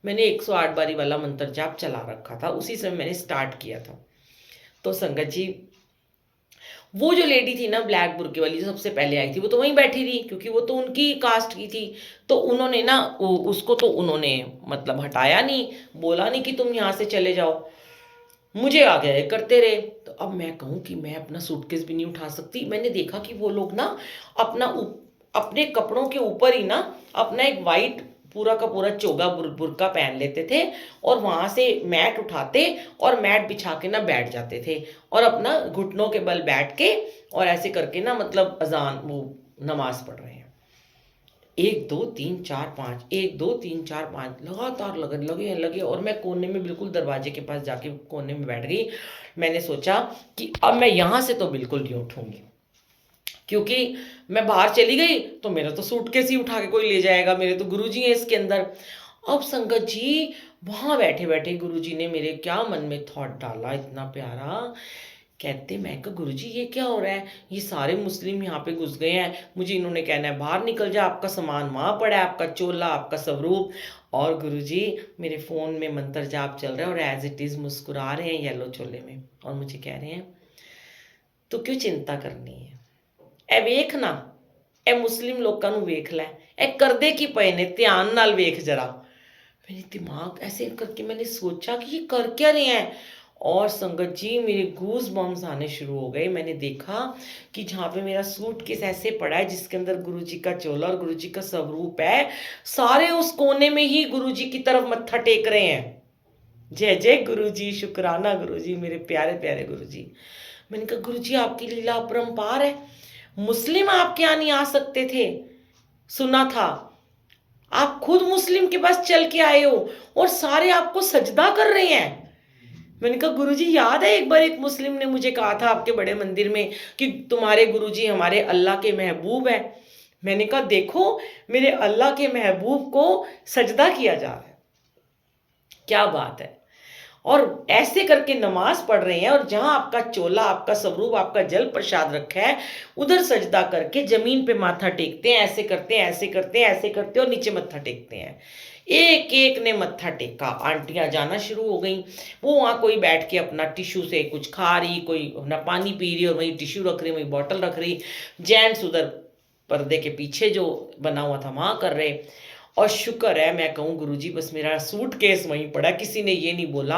मैंने 108 बारी वाला मंत्र जाप चला रखा था, उसी समय मैंने स्टार्ट किया था। तो संगत जी वो जो लेडी थी ना ब्लैक बुर्के वाली जो सबसे पहले आई थी, वो तो वहीं बैठी थी क्योंकि वो तो उनकी कास्ट की थी। तो उन्होंने ना उसको तो उन्होंने मतलब हटाया नहीं, बोला नहीं कि तुम यहाँ से चले जाओ। मुझे आगे करते रहे। तो अब मैं कहूँ कि मैं अपना सूटकेस भी नहीं उठा सकती। मैंने देखा कि वो लोग ना अपना अपने कपड़ों के ऊपर ही ना अपना एक वाइट पूरा का पूरा चोगा बुर्का पहन लेते थे और वहाँ से मैट उठाते और मैट बिछा के ना बैठ जाते थे और अपना घुटनों के बल बैठ के और ऐसे करके ना मतलब अज़ान वो नमाज़ पढ़ रहे हैं। 1 2 3 4 5 1 2 3 4 5 लगातार लगे और मैं कोने में बिल्कुल दरवाजे के पास जाके कोने में बैठ गई। मैंने सोचा कि अब मैं यहाँ से तो बिल्कुल नहीं उठूँगी, क्योंकि मैं बाहर चली गई तो मेरा तो सूटकेस ही उठा के कोई ले जाएगा, मेरे तो गुरुजी हैं इसके अंदर। अब संगत जी वहाँ बैठे-बैठे गुरुजी ने मेरे क्या मन में थॉट डाला इतना प्यारा, कहते मैं कहा गुरुजी ये क्या हो रहा है? ये सारे मुस्लिम यहाँ पे घुस गए हैं, मुझे इन्होंने कहना है बाहर निकल जा, आपका सामान वहाँ पड़ा है, आपका चोला, आपका स्वरूप। और गुरुजी मेरे फ़ोन में मंत्र जाप चल रहा है और एज़ इट इज़ मुस्कुरा रहे हैं येलो चोले में और मुझे कह रहे हैं, "तू क्यों चिंता करनी है? ए वेख ना, ए मुस्लिम लोकां नूं वेख लै, ए करदे की पए ने ध्यान नाल वेख ज़रा।" मैंने दिमाग ऐसे करके मैंने सोचा कि ये कर क्या रहे हैं और संगत जी मेरे गूज़ बम्प्स आने शुरू हो गए। मैंने देखा कि जहाँ पे मेरा सूटकेस ऐसे पड़ा है जिसके अंदर गुरुजी का चोला और गुरुजी का स्वरूप है, सारे उस कोने में ही गुरुजी की तरफ मत्था टेक रहे हैं। जय जय गुरुजी, शुक्राना गुरुजी, मेरे प्यारे-प्यारे गुरुजी। मैंने कहा गुरुजी आपकी लीला अपरंपार है। मुस्लिम आपके यहाँ नहीं आ सकते थे, सुना था। आप खुद मुस्लिम के पास चल के आए हो और सारे आपको सजदा कर रहे हैं। मैंने कहा गुरुजी याद है एक बार एक मुस्लिम ने मुझे कहा था आपके बड़े मंदिर में कि तुम्हारे गुरुजी हमारे अल्लाह के महबूब हैं। मैंने कहा देखो मेरे अल्लाह के महबूब को सजदा किया जा रहा है। क्या बात है। और ऐसे करके नमाज पढ़ रहे हैं और जहाँ आपका चोला, आपका स्वरूप, आपका जल प्रसाद रखा है, उधर सजदा करके ज़मीन पे माथा टेकते हैं, ऐसे करते हैं, ऐसे करते हैं, ऐसे करते हैं और नीचे मत्था टेकते हैं। एक-एक ने मत्था टेका, आंटियाँ जाना शुरू हो गईं। वो वहाँ कोई बैठ के अपना टिश्यू से कुछ खा रही, कोई अपना पानी पी रही और वहीं टिश्यू रख रही, वहीं बॉटल रख रही। जेंट्स उधर पर्दे के पीछे जो बना हुआ था वहाँ कर रहे। और शुक्र है, मैं कहूँ गुरुजी, बस मेरा सूटकेस वहीं पड़ा, किसी ने ये नहीं बोला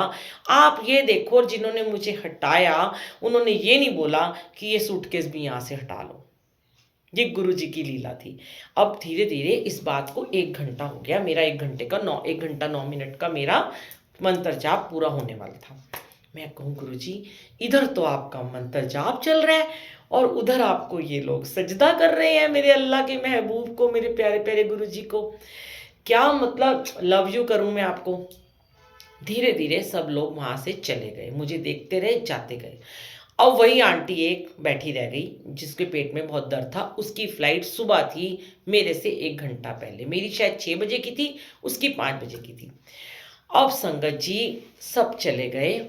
आप ये देखो, और जिन्होंने मुझे हटाया उन्होंने ये नहीं बोला कि ये सूटकेस भी यहाँ से हटा लो। ये गुरुजी की लीला थी। अब धीरे धीरे इस बात को 1 घंटा हो गया, मेरा 1 घंटा 9 मिनट का मेरा मंत्र जाप पूरा होने वाला था। मैं कहूँ गुरुजी, इधर तो आपका मंत्र जाप चल रहा है और उधर आपको ये लोग सजदा कर रहे हैं मेरे अल्लाह के महबूब को, मेरे प्यारे प्यारे गुरुजी को। क्या मतलब लव यू करूं मैं आपको। धीरे धीरे सब लोग वहां से चले गए, मुझे देखते रहे, जाते गए। अब वही आंटी एक बैठी रह गई जिसके पेट में बहुत दर्द था। उसकी फ्लाइट सुबह थी मेरे से 1 घंटा पहले, मेरी शायद 6 बजे की थी, उसकी 5 बजे की थी। अब संगत जी सब चले गए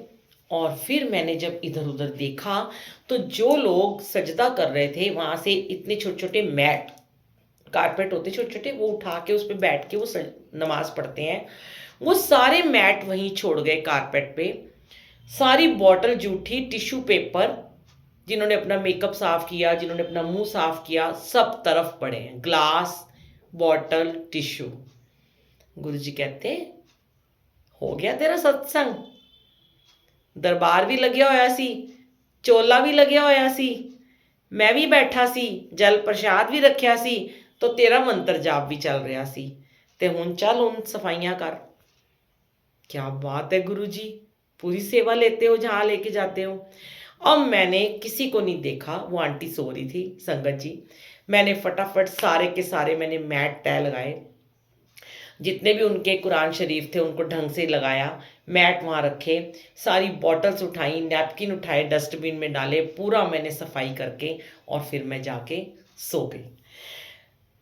और फिर मैंने जब इधर उधर देखा तो जो लोग सजदा कर रहे थे वहां से इतने छोटे छोटे मैट, कारपेट होते छोटे छोटे, वो उठा के उस पर बैठ के वो नमाज पढ़ते हैं, वो सारे मैट वहीं छोड़ गए कारपेट पे। सारी बॉटल, जूठी, टिश्यू पेपर, जिन्होंने अपना मेकअप साफ किया, जिन्होंने अपना मुंह साफ किया, सब तरफ पड़े हैं, ग्लास, बॉटल, टिश्यू। गुरुजी कहते, हो गया तेरा सत्संग, दरबार भी लग्या होया सी, चोला भी लग्या होया सी, मैं भी बैठा सी, जल प्रसाद भी रखिया सी, तो तेरा मंत्र जाप भी चल रहा सी, ते हुण चल हुण सफाइयां कर। क्या बात है गुरुजी, पूरी सेवा लेते हो जहां लेके जाते हो। अब मैंने किसी को नहीं देखा, वो आंटी सो रही थी संगत जी। मैंने फटाफट सारे के सारे मैंने मैट तय लगाए, जितने भी उनके कुरान शरीफ थे उनको ढंग से लगाया, मैट वहाँ रखे, सारी बॉटल्स उठाई, नैपकिन उठाए, डस्टबिन में डाले, पूरा मैंने सफाई करके और फिर मैं जाके सो गई।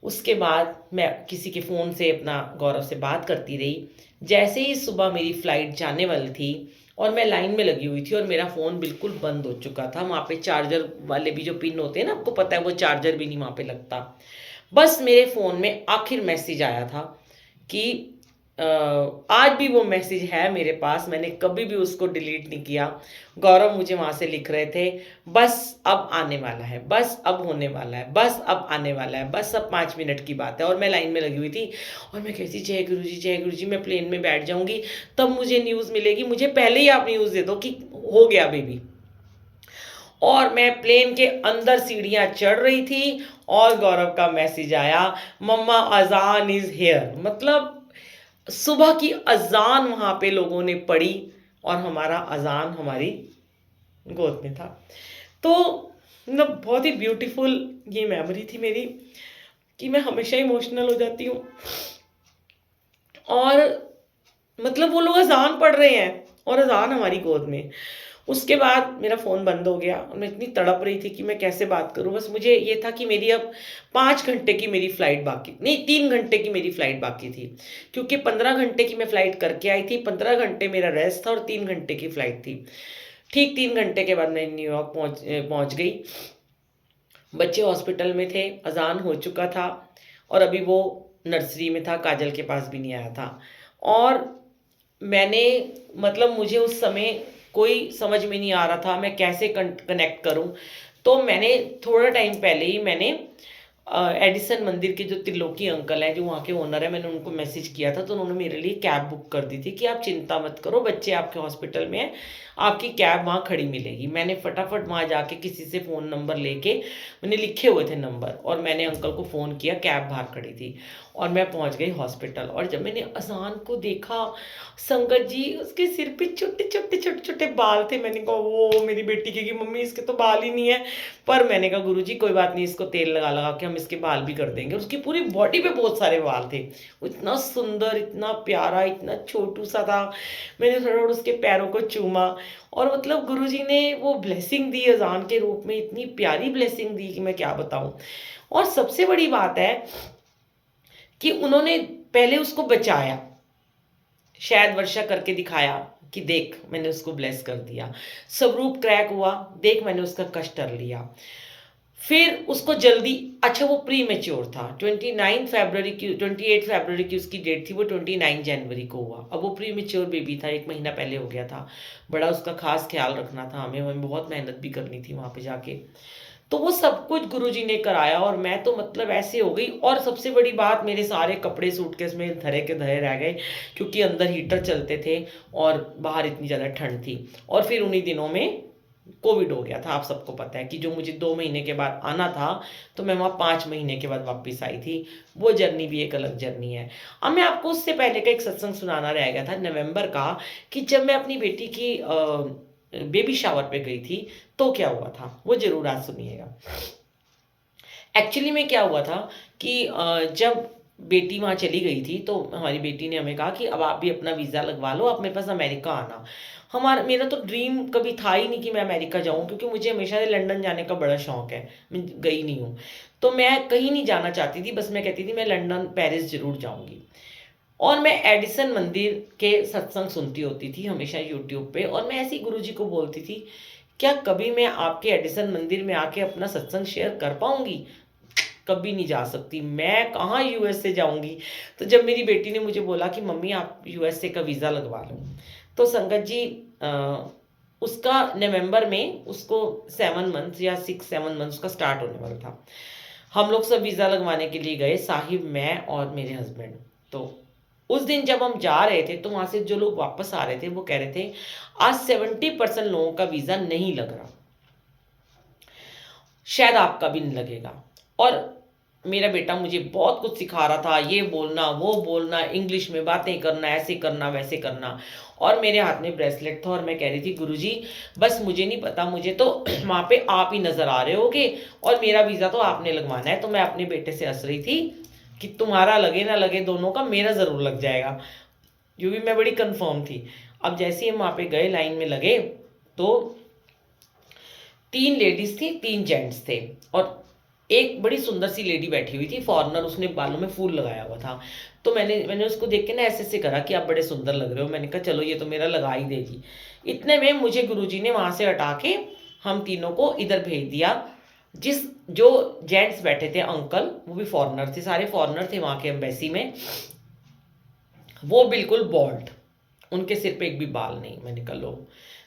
उसके बाद मैं किसी के फ़ोन से अपना गौरव से बात करती रही। जैसे ही सुबह मेरी फ़्लाइट जाने वाली थी और मैं लाइन में लगी हुई थी और मेरा फ़ोन बिल्कुल बंद हो चुका था, वहाँ पे चार्जर वाले भी जो पिन होते हैं ना, आपको पता है, वो चार्जर भी नहीं वहाँ पे लगता। बस मेरे फ़ोन में आखिर मैसेज आया था कि आज भी वो मैसेज है मेरे पास, मैंने कभी भी उसको डिलीट नहीं किया। गौरव मुझे वहाँ से लिख रहे थे, बस अब आने वाला है, बस अब होने वाला है, बस अब आने वाला है, बस अब 5 मिनट की बात है। और मैं लाइन में लगी हुई थी और मैं कहती, जय गुरु जी, जय गुरु जी, मैं प्लेन में बैठ जाऊंगी तब मुझे न्यूज़ मिलेगी, मुझे पहले ही आप न्यूज़ दे दो कि हो गया बेबी। और मैं प्लेन के अंदर सीढ़ियां चढ़ रही थी और गौरव का मैसेज आया, मम्मा अजान इज हेयर। मतलब सुबह की अजान वहां पे लोगों ने पढ़ी और हमारा अजान हमारी गोद में था। तो मतलब बहुत ही ब्यूटीफुल ये मेमोरी थी मेरी कि मैं हमेशा इमोशनल हो जाती हूँ। और मतलब वो लोग अजान पढ़ रहे हैं और अजान हमारी गोद में। उसके बाद मेरा फ़ोन बंद हो गया और मैं इतनी तड़प रही थी कि मैं कैसे बात करूं। बस मुझे ये था कि मेरी अब 5 घंटे की मेरी फ़्लाइट बाकी, नहीं 3 घंटे की मेरी फ़्लाइट बाकी थी, क्योंकि 15 घंटे की मैं फ़्लाइट करके आई थी, 15 घंटे मेरा रेस्ट था और 3 घंटे की फ़्लाइट थी। ठीक 3 घंटे के बाद मैं न्यूयॉर्क पहुँच गई। बच्चे हॉस्पिटल में थे, अजान हो चुका था और अभी वो नर्सरी में था, काजल के पास भी नहीं आया था। और मैंने मतलब मुझे उस समय कोई समझ में नहीं आ रहा था मैं कैसे कनेक्ट करूं। तो मैंने थोड़ा टाइम पहले ही मैंने एडिसन मंदिर के जो त्रिलोकी अंकल हैं, जो वहाँ के ओनर है, मैंने उनको मैसेज किया था, तो उन्होंने मेरे लिए कैब बुक कर दी थी कि आप चिंता मत करो, बच्चे आपके हॉस्पिटल में हैं, आपकी कैब वहाँ खड़ी मिलेगी। मैंने फटाफट वहाँ जाके किसी से फ़ोन नंबर लेके, मैंने लिखे हुए थे नंबर, और मैंने अंकल को फ़ोन किया, कैब बाहर खड़ी थी और मैं पहुँच गई हॉस्पिटल। और जब मैंने अजान को देखा, संगत जी, उसके सिर पे छोटे छोटे छोटे छोटे बाल थे। मैंने कहा वो मेरी बेटी कहेगी मम्मी इसके तो बाल ही नहीं है, पर मैंने कहा गुरुजी कोई बात नहीं, इसको तेल लगा लगा के हम इसके बाल भी कर देंगे। उसकी पूरी बॉडी पे बहुत सारे बाल थे, वो इतना सुंदर, इतना प्यारा, इतना छोटू सा था। मैंने थोड़ा उसके पैरों को चूमा और मतलब गुरुजी ने वो ब्लेसिंग दी अजान के रूप में, इतनी प्यारी ब्लेसिंग दी कि मैं क्या बताऊं। और सबसे बड़ी बात है कि उन्होंने पहले उसको बचाया, शायद वर्षा करके दिखाया कि देख मैंने उसको ब्लेस कर दिया। स्वरूप क्रैक हुआ, देख मैंने उसका कष्ट कर लिया। फिर उसको जल्दी, अच्छा वो प्री मैच्योर था, 28 फरवरी की उसकी डेट थी, वो 29 जनवरी को हुआ। अब वो प्री मैच्योर बेबी था, 1 महीना पहले हो गया था। बड़ा उसका खास ख्याल रखना था हमें, हमें बहुत मेहनत भी करनी थी वहाँ पे जाके। तो वो सब कुछ गुरुजी ने कराया और मैं तो मतलब ऐसे हो गई। और सबसे बड़ी बात, मेरे सारे कपड़े सूटकेस में धरे के धरे रह गए, क्योंकि अंदर हीटर चलते थे और बाहर इतनी ज़्यादा ठंड थी। और फिर उन्हीं दिनों में कोविड हो गया था। आप सबको पता है कि जो मुझे 2 महीने के बाद आना था, तो मैं वहाँ 5 महीने के बाद वापस आई थी। वो जर्नी भी एक अलग जर्नी है। अब मैं आपको उससे पहले का एक सत्संग सुनाना रह गया था, नवंबर का, कि जब मैं अपनी बेटी की बेबी शावर पे गई थी, तो क्या हुआ था, वो ज़रूर आज सुनिएगा। एक्चुअली में क्या हुआ था कि जब बेटी वहाँ चली गई थी, तो हमारी बेटी ने हमें कहा कि अब आप भी अपना वीज़ा लगवा लो, आप मेरे पास अमेरिका आना। मेरा तो ड्रीम कभी था ही नहीं कि मैं अमेरिका जाऊँ, क्योंकि मुझे हमेशा से लंदन जाने का बड़ा शौक है, मैं गई नहीं हूँ। तो मैं कहीं नहीं जाना चाहती थी, बस मैं कहती थी मैं लंदन, पेरिस ज़रूर जाऊँगी। और मैं एडिसन मंदिर के सत्संग सुनती होती थी हमेशा यूट्यूब पे, और मैं ऐसे ही गुरुजी को बोलती थी, क्या कभी मैं आपके एडिसन मंदिर में आके अपना सत्संग शेयर कर पाऊँगी? कभी नहीं जा सकती, मैं कहाँ यूएस से जाऊँगी। तो जब मेरी बेटी ने मुझे बोला कि मम्मी आप यूएसए का वीज़ा लगवा लो, तो संगत जी उसका नवंबर में उसको 7 मंथ्स या 6-7 मंथ्स का स्टार्ट होने वाला था। हम लोग सब वीज़ा लगवाने के लिए गए, साहिब, मैं और मेरे हस्बैंड। तो उस दिन जब हम जा रहे थे, तो वहाँ से जो लोग वापस आ रहे थे, वो कह रहे थे आज 70% लोगों का वीज़ा नहीं लग रहा, शायद आपका भी नहीं लगेगा। और मेरा बेटा मुझे बहुत कुछ सिखा रहा था, ये बोलना, वो बोलना, इंग्लिश में बातें करना, ऐसे करना, वैसे करना। और मेरे हाथ में ब्रेसलेट था, और मैं कह रही थी गुरुजी बस मुझे नहीं पता, मुझे तो वहाँ पे आप ही नज़र आ रहे होगे, और मेरा वीज़ा तो आपने लगवाना है। तो मैं अपने बेटे से हंस रही थी कि तुम्हारा लगे ना लगे दोनों का, मेरा ज़रूर लग जाएगा, क्योंकि मैं बड़ी कन्फर्म थी। अब जैसे ही हम वहाँ पे गए, लाइन में लगे, तो 3 लेडीज़ थी, 3 जेंट्स थे, और एक बड़ी सुंदर सी लेडी बैठी हुई थी, फॉरेनर, उसने बालों में फूल लगाया हुआ था। तो मैंने उसको देख के ना ऐसे-ऐसे करा कि आप बड़े सुंदर लग रहे हो। मैंने कहा चलो ये तो मेरा लगा ही देगी। इतने में मुझे गुरुजी ने वहाँ से हटा के हम तीनों को इधर भेज दिया। जो जेंट्स बैठे थे अंकल, वो भी फॉरेनर थे, सारे फॉरेनर थे वहाँ के एम्बेसी में। वो बिल्कुल बॉल्ड, उनके सिर पे एक भी बाल नहीं। मैंने कहा लो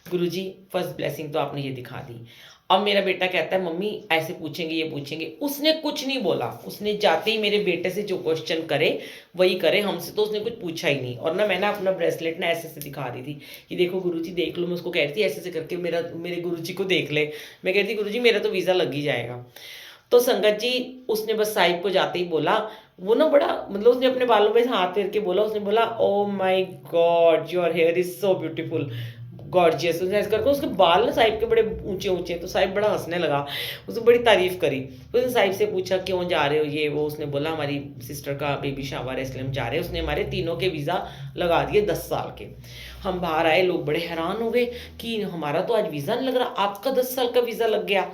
गुरुजी, फर्स्ट ब्लेसिंग तो आपने ये दिखा दी। अब मेरा बेटा कहता है मम्मी ऐसे पूछेंगे, ये पूछेंगे। उसने कुछ नहीं बोला, उसने जाते ही मेरे बेटे से जो क्वेश्चन करे वही करे, हमसे तो उसने कुछ पूछा ही नहीं। और ना मैं ना अपना ब्रेसलेट ना ऐसे ऐसे दिखा रही थी कि देखो गुरुजी देख लो। मैं उसको कह रही थी ऐसे ऐसे करके मेरे गुरुजी को देख ले। मैं कहती गुरुजी मेरा तो वीज़ा लग ही जाएगा। तो संगत जी, उसने बस साहिब को जाते ही बोला, वो ना बड़ा मतलब उसने अपने बालों पे हाथ फेर के बोला, उसने बोला oh my God your here is so beautiful, gorgeous. उसने ऐसे करके, उसके बाल ना साहिब के बड़े ऊंचे ऊंचे, तो साहिब बड़ा हंसने लगा, उसने बड़ी तारीफ करी। तो उसने साहिब से पूछा क्यों जा रहे हो, ये वो। उसने बोला हमारी सिस्टर का बेबी शावर है इसलिए हम जा रहे हैं। उसने हमारे तीनों के वीज़ा लगा दिए 10 साल के। हम बाहर आए, लोग बड़े हैरान हो गए कि हमारा तो आज वीज़ा नहीं लग रहा, आपका 10 साल का वीज़ा लग गया।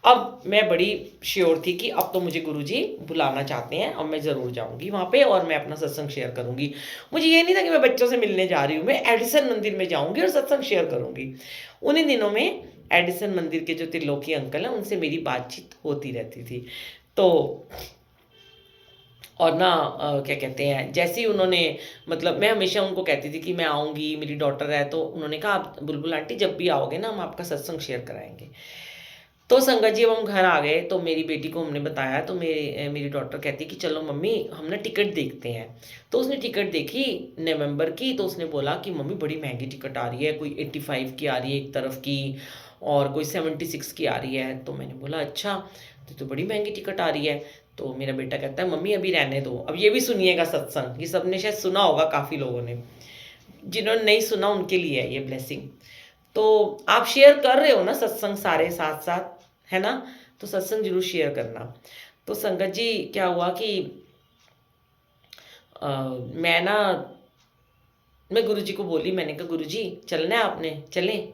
अब मैं बड़ी श्योर थी कि अब तो मुझे गुरुजी बुलाना चाहते हैं, अब मैं ज़रूर जाऊँगी वहाँ पे और मैं अपना सत्संग शेयर करूँगी। मुझे ये नहीं था कि मैं बच्चों से मिलने जा रही हूँ, मैं एडिसन मंदिर में जाऊँगी और सत्संग शेयर करूँगी। उन्हीं दिनों में एडिसन मंदिर के जो त्रिलोकी अंकल हैं, उनसे मेरी बातचीत होती रहती थी। तो और ना क्या कहते हैं, जैसे ही उन्होंने, मतलब मैं हमेशा उनको कहती थी कि मैं आऊँगी, मेरी डॉटर है, तो उन्होंने कहा आप बुलबुल आंटी जब भी आओगे ना, हम आपका सत्संग शेयर कराएँगे। तो संगत जी, अब हम घर आ गए, तो मेरी बेटी को हमने बताया, तो मेरी डॉटर कहती कि चलो मम्मी हम ना टिकट देखते हैं। तो उसने टिकट देखी नवंबर की, तो उसने बोला कि मम्मी बड़ी महंगी टिकट आ रही है, कोई 85 की आ रही है एक तरफ की, और कोई 76 की आ रही है। तो मैंने बोला अच्छा, तो बड़ी महंगी टिकट आ रही है। तो मेरा बेटा कहता है मम्मी अभी रहने दो। अब ये भी सुनिएगा सत्संग, ये सबने शायद सुना होगा, काफ़ी लोगों ने, जिन्होंने नहीं सुना उनके लिए है ये ब्लेसिंग। तो आप शेयर कर रहे हो ना सत्संग सारे साथ साथ, है ना? तो सत्संग ज़रूर शेयर करना। तो संगत जी, क्या हुआ कि मैं ना, मैं गुरुजी को बोली, मैंने कहा गुरुजी चलना है आपने, चलें?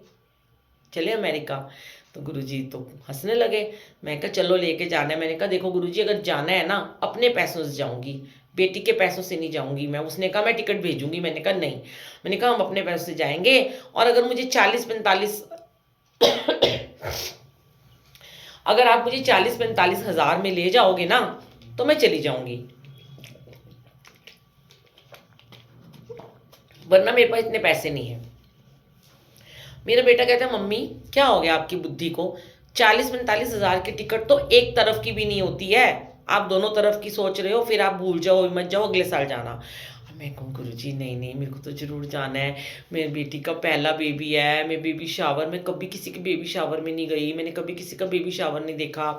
चलें अमेरिका? तो गुरुजी तो हँसने लगे। मैं कहा चलो लेके जाना है। मैंने कहा देखो गुरुजी अगर जाना है ना, अपने पैसों से जाऊँगी, बेटी के पैसों से नहीं जाऊँगी मैं। उसने कहा मैं टिकट भेजूँगी। मैंने कहा नहीं। मैंने कहा हम अपने पैसों से जाएँगे, और अगर मुझे 40-45 अगर आप मुझे 40-45 हज़ार में ले जाओगे ना तो मैं चली जाऊंगी, वरना मेरे पास इतने पैसे नहीं है। मेरा बेटा कहता है मम्मी क्या हो गया आपकी बुद्धि को, 40-45 हज़ार की टिकट तो एक तरफ की भी नहीं होती है, आप दोनों तरफ की सोच रहे हो, फिर आप भूल जाओ मत जाओ अगले साल जाना। मैं कहूँ गुरुजी नहीं नहीं मेरे को तो ज़रूर जाना है, मेरी बेटी का पहला बेबी है, मैं बेबी शावर में कभी किसी के बेबी शावर में नहीं गई, मैंने कभी किसी का बेबी शावर नहीं देखा,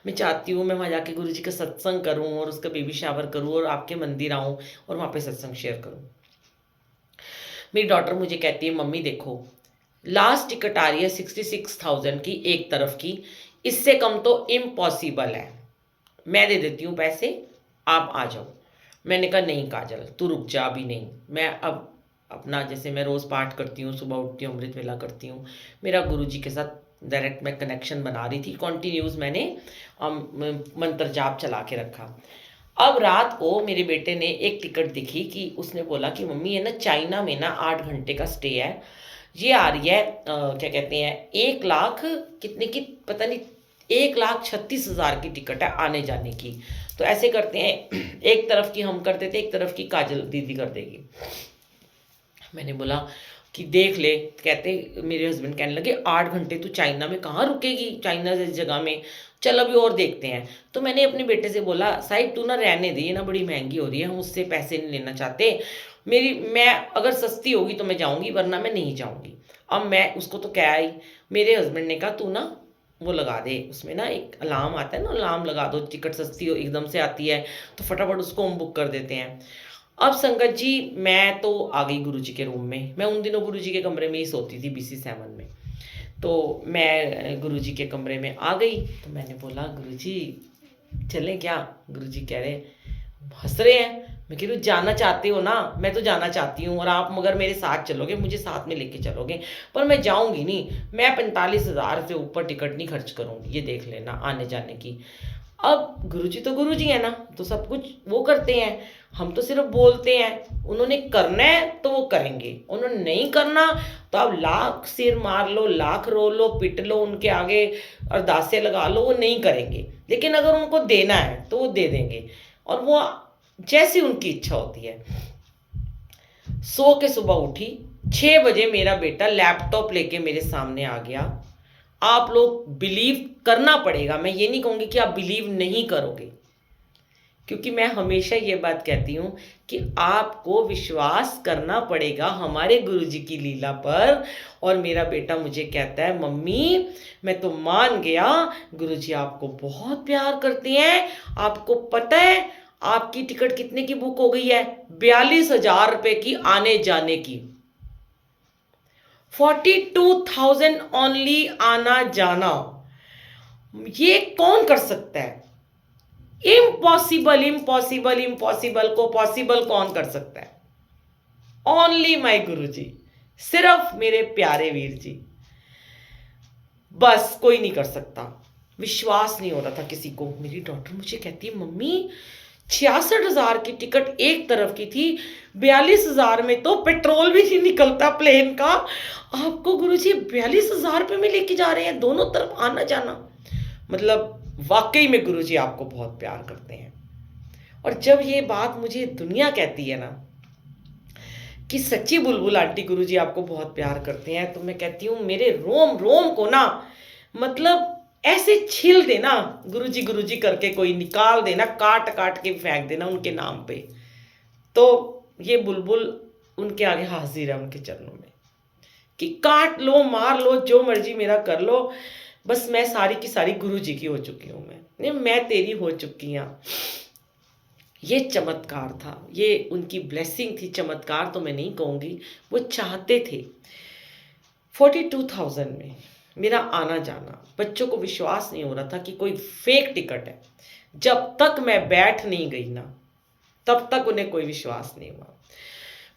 मैं चाहती हूँ मैं वहाँ जाके गुरुजी का सत्संग करूँ और उसका बेबी शावर करूँ और आपके मंदिर आऊँ और वहाँ पे सत्संग शेयर करूँ। मेरी डॉटर मुझे कहती है मम्मी देखो लास्ट टिकट आ रही है 66,000 की एक तरफ की, इससे कम तो इम्पॉसिबल है, मैं दे देती हूँ पैसे, आप आ जाओ। मैंने कहा नहीं काजल तू रुक जा, अभी नहीं, मैं अब अपना जैसे मैं रोज़ पाठ करती हूँ, सुबह उठती हूँ अमृत वेला करती हूँ, मेरा गुरुजी के साथ डायरेक्ट मैं कनेक्शन बना रही थी, कॉन्टिन्यूज़ मैंने मंत्र जाप चला के रखा। अब रात को मेरे बेटे ने एक टिकट दिखी कि उसने बोला कि मम्मी ये ना चाइना में ना 8 घंटे का स्टे है, ये आ रही है क्या कहते हैं 1 लाख कितने की पता नहीं, 1,36,000 की टिकट है आने जाने की। तो ऐसे करते हैं एक तरफ की हम कर देते, एक तरफ की काजल दीदी कर देगी। मैंने बोला कि देख ले, कहते मेरे हस्बैंड कहने लगे 8 घंटे तू चाइना में कहाँ रुकेगी, चाइना जैसी जगह में, चल अभी और देखते हैं। तो मैंने अपने बेटे से बोला साहिब तू ना रहने दे, ये ना बड़ी महंगी हो रही है, हम उससे पैसे नहीं लेना चाहते, मैं अगर सस्ती होगी तो मैं जाऊंगी वरना मैं नहीं जाऊंगी। अब मैं उसको तो क्या आई, मेरे हस्बैंड ने कहा तू ना वो लगा दे, उसमें ना एक अलार्म आता है ना, अलार्म लगा दो, टिकट सस्ती हो एकदम से आती है तो फटाफट उसको हम बुक कर देते हैं। अब संगत जी मैं तो आ गई गुरुजी के रूम में, मैं उन दिनों गुरुजी के कमरे में ही सोती थी BC7 में। तो मैं गुरुजी के कमरे में आ गई, तो मैंने बोला गुरुजी चलें क्या, गुरुजी कह रहे हंस रहे हैं। मैं कह रही हूँ जाना चाहते हो ना, मैं तो जाना चाहती हूँ और आप मगर मेरे साथ चलोगे, मुझे साथ में लेके चलोगे, पर मैं जाऊंगी नहीं, मैं 45,000 से ऊपर टिकट नहीं खर्च करूंगी, ये देख लेना आने जाने की। अब गुरुजी तो गुरुजी है ना, तो सब कुछ वो करते हैं, हम तो सिर्फ बोलते हैं, उन्होंने करना है तो वो करेंगे, उन्होंने नहीं करना तो आप लाख सिर मार लो, लाख रो लो, पिट लो, उनके आगे अरदासे लगा लो, वो नहीं करेंगे। लेकिन अगर उनको देना है तो वो दे देंगे, और वो जैसी उनकी इच्छा होती है। सो के सुबह उठी 6 बजे, मेरा बेटा लैपटॉप लेके मेरे सामने आ गया। आप लोग बिलीव करना पड़ेगा, मैं ये नहीं कहूंगी कि आप बिलीव नहीं करोगे, क्योंकि मैं हमेशा ये बात कहती हूँ कि आपको विश्वास करना पड़ेगा हमारे गुरुजी की लीला पर। और मेरा बेटा मुझे कहता है मम्मी मैं तो मान गया, गुरुजी आपको बहुत प्यार करते हैं, आपको पता है आपकी टिकट कितने की बुक हो गई है, 42,000 रुपए की आने जाने की, 42,000 ओनली आना जाना। ये कौन कर सकता है, इम्पॉसिबल इम्पॉसिबल इम्पॉसिबल को पॉसिबल कौन कर सकता है, ओनली माई गुरु जी, सिर्फ मेरे प्यारे वीर जी, बस कोई नहीं कर सकता। विश्वास नहीं हो रहा था किसी को। मेरी डॉटर मुझे कहती है मम्मी 66,000 की टिकट एक तरफ की थी, 42,000 में तो पेट्रोल भी नहीं निकलता प्लेन का, आपको गुरुजी 42,000 रुपये में लेके जा रहे हैं दोनों तरफ आना जाना। मतलब वाकई में गुरुजी आपको बहुत प्यार करते हैं। और जब ये बात मुझे दुनिया कहती है ना कि सच्ची बुलबुल आंटी गुरुजी आपको बहुत प्यार करते हैं, तो मैं कहती हूँ मेरे रोम रोम को ना मतलब ऐसे छील देना, गुरुजी करके कोई निकाल देना, काट काट के फेंक देना उनके नाम पे। तो ये बुलबुल उनके आगे हाजिर है, उनके चरणों में, कि काट लो मार लो जो मर्जी मेरा कर लो, बस मैं सारी की सारी गुरुजी की हो चुकी हूँ, मैं तेरी हो चुकी हूँ। ये चमत्कार था, ये उनकी ब्लेसिंग थी, चमत्कार तो मैं नहीं कहूँगी, वो चाहते थे 42,000 में मेरा आना जाना। बच्चों को विश्वास नहीं हो रहा था कि कोई फेक टिकट है, जब तक मैं बैठ नहीं गई ना तब तक उन्हें कोई विश्वास नहीं हुआ।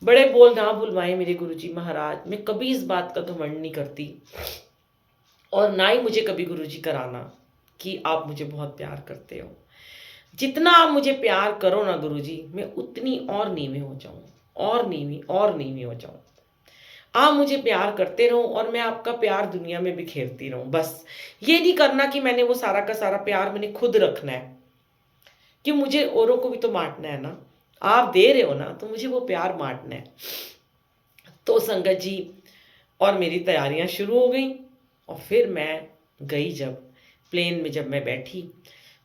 बड़े बोल ना बुलवाए मेरे गुरुजी महाराज, मैं कभी इस बात का घमंड नहीं करती और ना ही मुझे कभी गुरुजी कराना कि आप मुझे बहुत प्यार करते हो। जितना आप मुझे प्यार करो ना गुरुजी, मैं उतनी और नीवी हो जाऊं, और नीवी हो जाऊं। आप मुझे प्यार करते रहो और मैं आपका प्यार दुनिया में बिखेरती रहूँ बस। ये नहीं करना कि मैंने वो सारा का सारा प्यार मैंने खुद रखना है, कि मुझे औरों को भी तो बाँटना है ना। आप दे रहे हो ना, तो मुझे वो प्यार बाँटना है। तो संगत जी, और मेरी तैयारियां शुरू हो गई, और फिर मैं गई जब प्लेन में, जब मैं बैठी,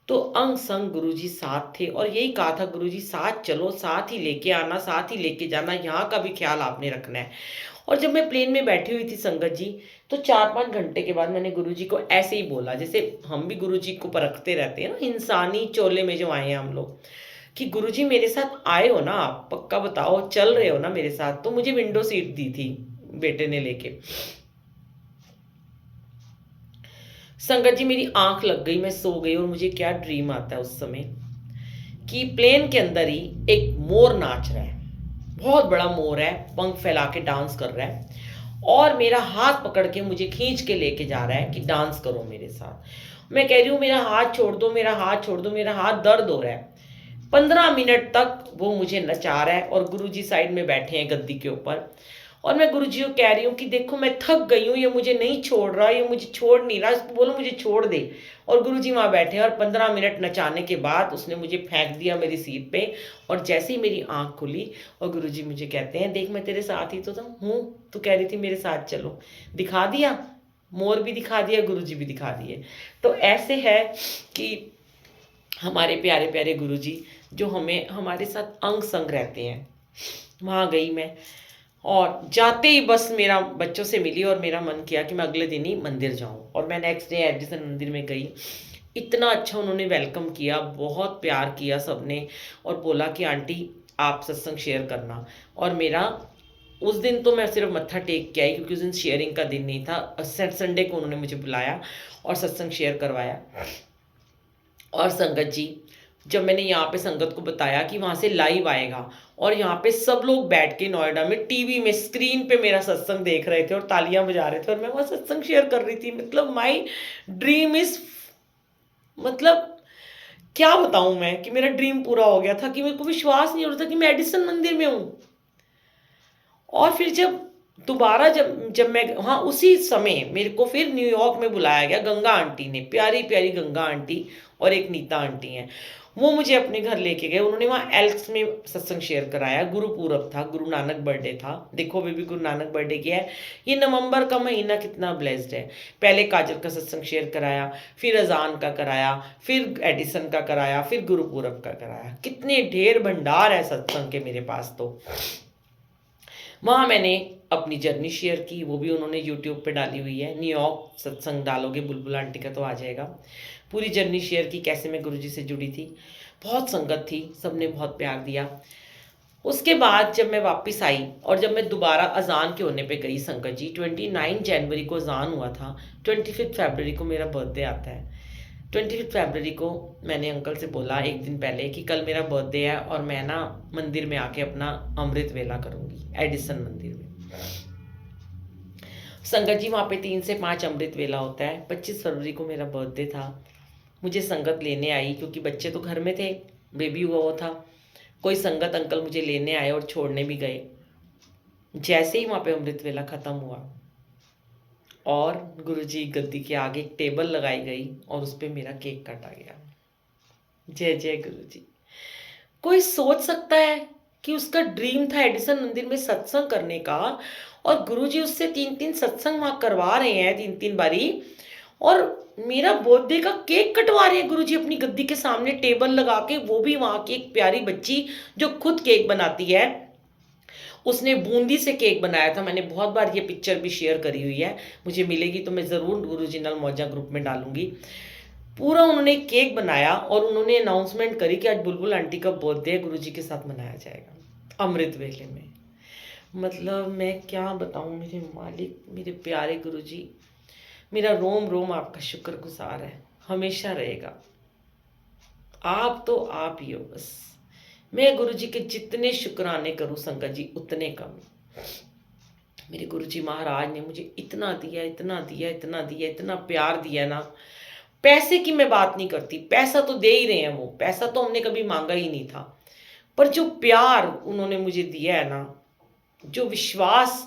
तो अंग संग गुरुजी साथ थे और यही कहा था, गुरुजी साथ चलो, साथ ही लेके आना, साथ ही लेके जाना, यहाँ का भी ख्याल आपने रखना है। और जब मैं प्लेन में बैठी हुई थी संगत जी, तो 4-5 घंटे के बाद मैंने गुरुजी को ऐसे ही बोला, जैसे हम भी गुरुजी को परखते रहते हैं ना, इंसानी चोले में जो आए हैं हम लोग, कि गुरुजी मेरे साथ आए हो ना आप, पक्का बताओ चल रहे हो ना मेरे साथ। तो मुझे विंडो सीट दी थी बेटे ने लेके। संगत जी मेरी आंख लग गई, मैं सो गई, और मुझे क्या ड्रीम आता है उस समय, कि प्लेन के अंदर ही एक मोर नाच रहा है, बहुत बड़ा मोर है, पंख फैला के डांस कर रहा है, और मेरा हाथ पकड़ के मुझे खींच के लेके जा रहा है कि डांस करो मेरे साथ। मैं कह रही हूँ मेरा हाथ छोड़ दो, मेरा हाथ छोड़ दो, मेरा हाथ दर्द हो रहा है। 15 मिनट तक वो मुझे नचा रहा है, और गुरुजी साइड में बैठे हैं गद्दी के ऊपर, और मैं गुरुजी को कह रही हूँ कि देखो मैं थक गई हूँ, ये मुझे नहीं छोड़ रहा, ये मुझे छोड़ नहीं रहा, इसको बोलो मुझे छोड़ दे। और गुरुजी वहाँ बैठे हैं, और 15 मिनट नचाने के बाद उसने मुझे फेंक दिया मेरी सीट पे। और जैसे ही मेरी आंख खुली, और गुरुजी मुझे कहते हैं, देख मैं तेरे साथ ही तो हूँ, तू कह रही थी मेरे साथ चलो, दिखा दिया, मोर भी दिखा दिया, गुरुजी भी दिखा दिए। तो ऐसे है कि हमारे प्यारे प्यारे गुरुजी जो हमें हमारे साथ अंग संग रहते हैं। वहाँ गई मैं, और जाते ही बस मेरा बच्चों से मिली, और मेरा मन किया कि मैं अगले दिन ही मंदिर जाऊँ, और मैं नेक्स्ट डे एडिसन मंदिर में गई। इतना अच्छा उन्होंने वेलकम किया, बहुत प्यार किया सबने, और बोला कि आंटी आप सत्संग शेयर करना। और मेरा उस दिन तो मैं सिर्फ मत्था टेक के आई, क्योंकि उस दिन शेयरिंग का दिन नहीं था। संडे को उन्होंने मुझे बुलाया और सत्संग शेयर करवाया। और संगत जी, जब मैंने यहाँ पे संगत को बताया कि वहाँ से लाइव आएगा, और यहाँ पे सब लोग बैठ के नोएडा में टीवी में स्क्रीन पे मेरा सत्संग देख रहे थे और तालियां बजा रहे थे, और मैं वहाँ सत्संग शेयर कर रही थी। मतलब माई ड्रीम इज, मतलब क्या बताऊं मैं, कि मेरा ड्रीम पूरा हो गया था, कि मेरे को विश्वास नहीं हो रहा था कि मैं एडिसन मंदिर में हूँ। और फिर जब दोबारा जब जब मैं, हाँ उसी समय मेरे को फिर न्यूयॉर्क में बुलाया गया गंगा आंटी ने, प्यारी प्यारी गंगा आंटी और एक नीता आंटी हैं, वो मुझे अपने घर लेके गए। उन्होंने वहाँ एल्क्स में सत्संग शेयर कराया, गुरुपूरब था, गुरु नानक बर्थडे था। देखो बेबी गुरु नानक बर्थडे किया है, ये नवंबर का महीना कितना ब्लेस्ड है। पहले काजल का सत्संग शेयर कराया, फिर अजान का कराया, फिर एडिसन का कराया, फिर गुरुपूरब का कराया। कितने ढेर भंडार है सत्संग के मेरे पास। तो वहाँ मैंने अपनी जर्नी शेयर की, वो भी उन्होंने यूट्यूब पे डाली हुई है। न्यूयॉर्क सत्संग डालोगे बुलबुल आंटी का तो आ जाएगा। पूरी जर्नी शेयर की, कैसे मैं गुरुजी से जुड़ी थी। बहुत संगत थी, सबने बहुत प्यार दिया। उसके बाद जब मैं वापस आई, और जब मैं दोबारा अजान के होने पे गई संगत जी, 29 जनवरी को अजान हुआ था, 25 फरवरी को मेरा बर्थडे आता है। 25 फरवरी को मैंने अंकल से बोला एक दिन पहले कि कल मेरा बर्थडे है, और मैं ना मंदिर में आके अपना अमृत वेला करूंगी, एडिसन मंदिर में। संगत जी वहाँ पे 3 से 5 अमृत वेला होता है। 25 फरवरी को मेरा बर्थडे था, मुझे संगत लेने आई, क्योंकि बच्चे तो घर में थे, बेबी हुआ वो था। कोई संगत अंकल मुझे लेने आए और छोड़ने भी गए। जैसे ही वहाँ पे अमृत वेला ख़त्म हुआ, और गुरुजी गद्दी के आगे एक टेबल लगाई गई, और उस पर मेरा केक काटा गया। जय जय गुरुजी। कोई सोच सकता है कि उसका ड्रीम था एडिसन मंदिर में सत्संग करने का, और गुरुजी उससे 3-3 सत्संग वहाँ करवा रहे हैं, 3-3 बारी, और मेरा बर्थडे का केक कटवा रहे हैं गुरुजी अपनी गद्दी के सामने टेबल लगा के। वो भी वहाँ की एक प्यारी बच्ची जो खुद केक बनाती है, उसने बूंदी से केक बनाया था। मैंने बहुत बार ये पिक्चर भी शेयर करी हुई है, मुझे मिलेगी तो मैं ज़रूर गुरुजिनल मौजा ग्रुप में डालूंगी। पूरा उन्होंने केक बनाया, और उन्होंने अनाउंसमेंट करी कि आज बुलबुल आंटी का बर्थडे गुरुजी के साथ मनाया जाएगा अमृत वेले में। मतलब मैं क्या बताऊं मेरे मालिक, मेरे प्यारे गुरुजी, मेरा रोम रोम आपका शुक्रगुजार है, हमेशा रहेगा। आप तो आप ही हो बस। मैं गुरुजी के जितने शुक्राने करूं संगत जी उतने कम। मेरे गुरुजी महाराज ने मुझे इतना दिया, इतना दिया, इतना दिया, इतना प्यार दिया ना। पैसे की मैं बात नहीं करती, पैसा तो दे ही रहे हैं वो, पैसा तो हमने कभी मांगा ही नहीं था, पर जो प्यार उन्होंने मुझे दिया है ना, जो विश्वास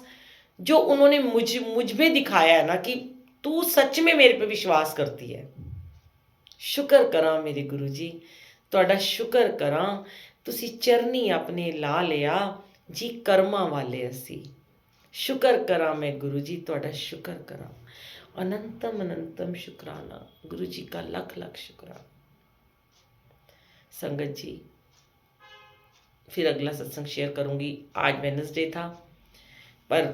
जो उन्होंने मुझ में दिखाया है ना कि तू सच में मेरे पे विश्वास करती है। शुक्र करा मेरे गुरु जी, ਤੁਹਾਡਾ ਸ਼ੁਕਰ ਕਰਾਂ ਤੁਸੀਂ ਚਰਨੀ ਆਪਣੇ ਲਾ ਲਿਆ ਜੀ ਕਰਮਾਂ ਵਾਲੇ ਅਸੀਂ। ਸ਼ੁਕਰ ਕਰਾਂ मैं गुरु जी ਤੁਹਾਡਾ ਸ਼ੁਕਰ ਕਰਾਂ। अनंतम अनंतम शुक्राना गुरु जी का लख लख शुक्राना। संगत जी फिर अगला सत्संग शेयर करूंगी। आज वेडनेसडे था पर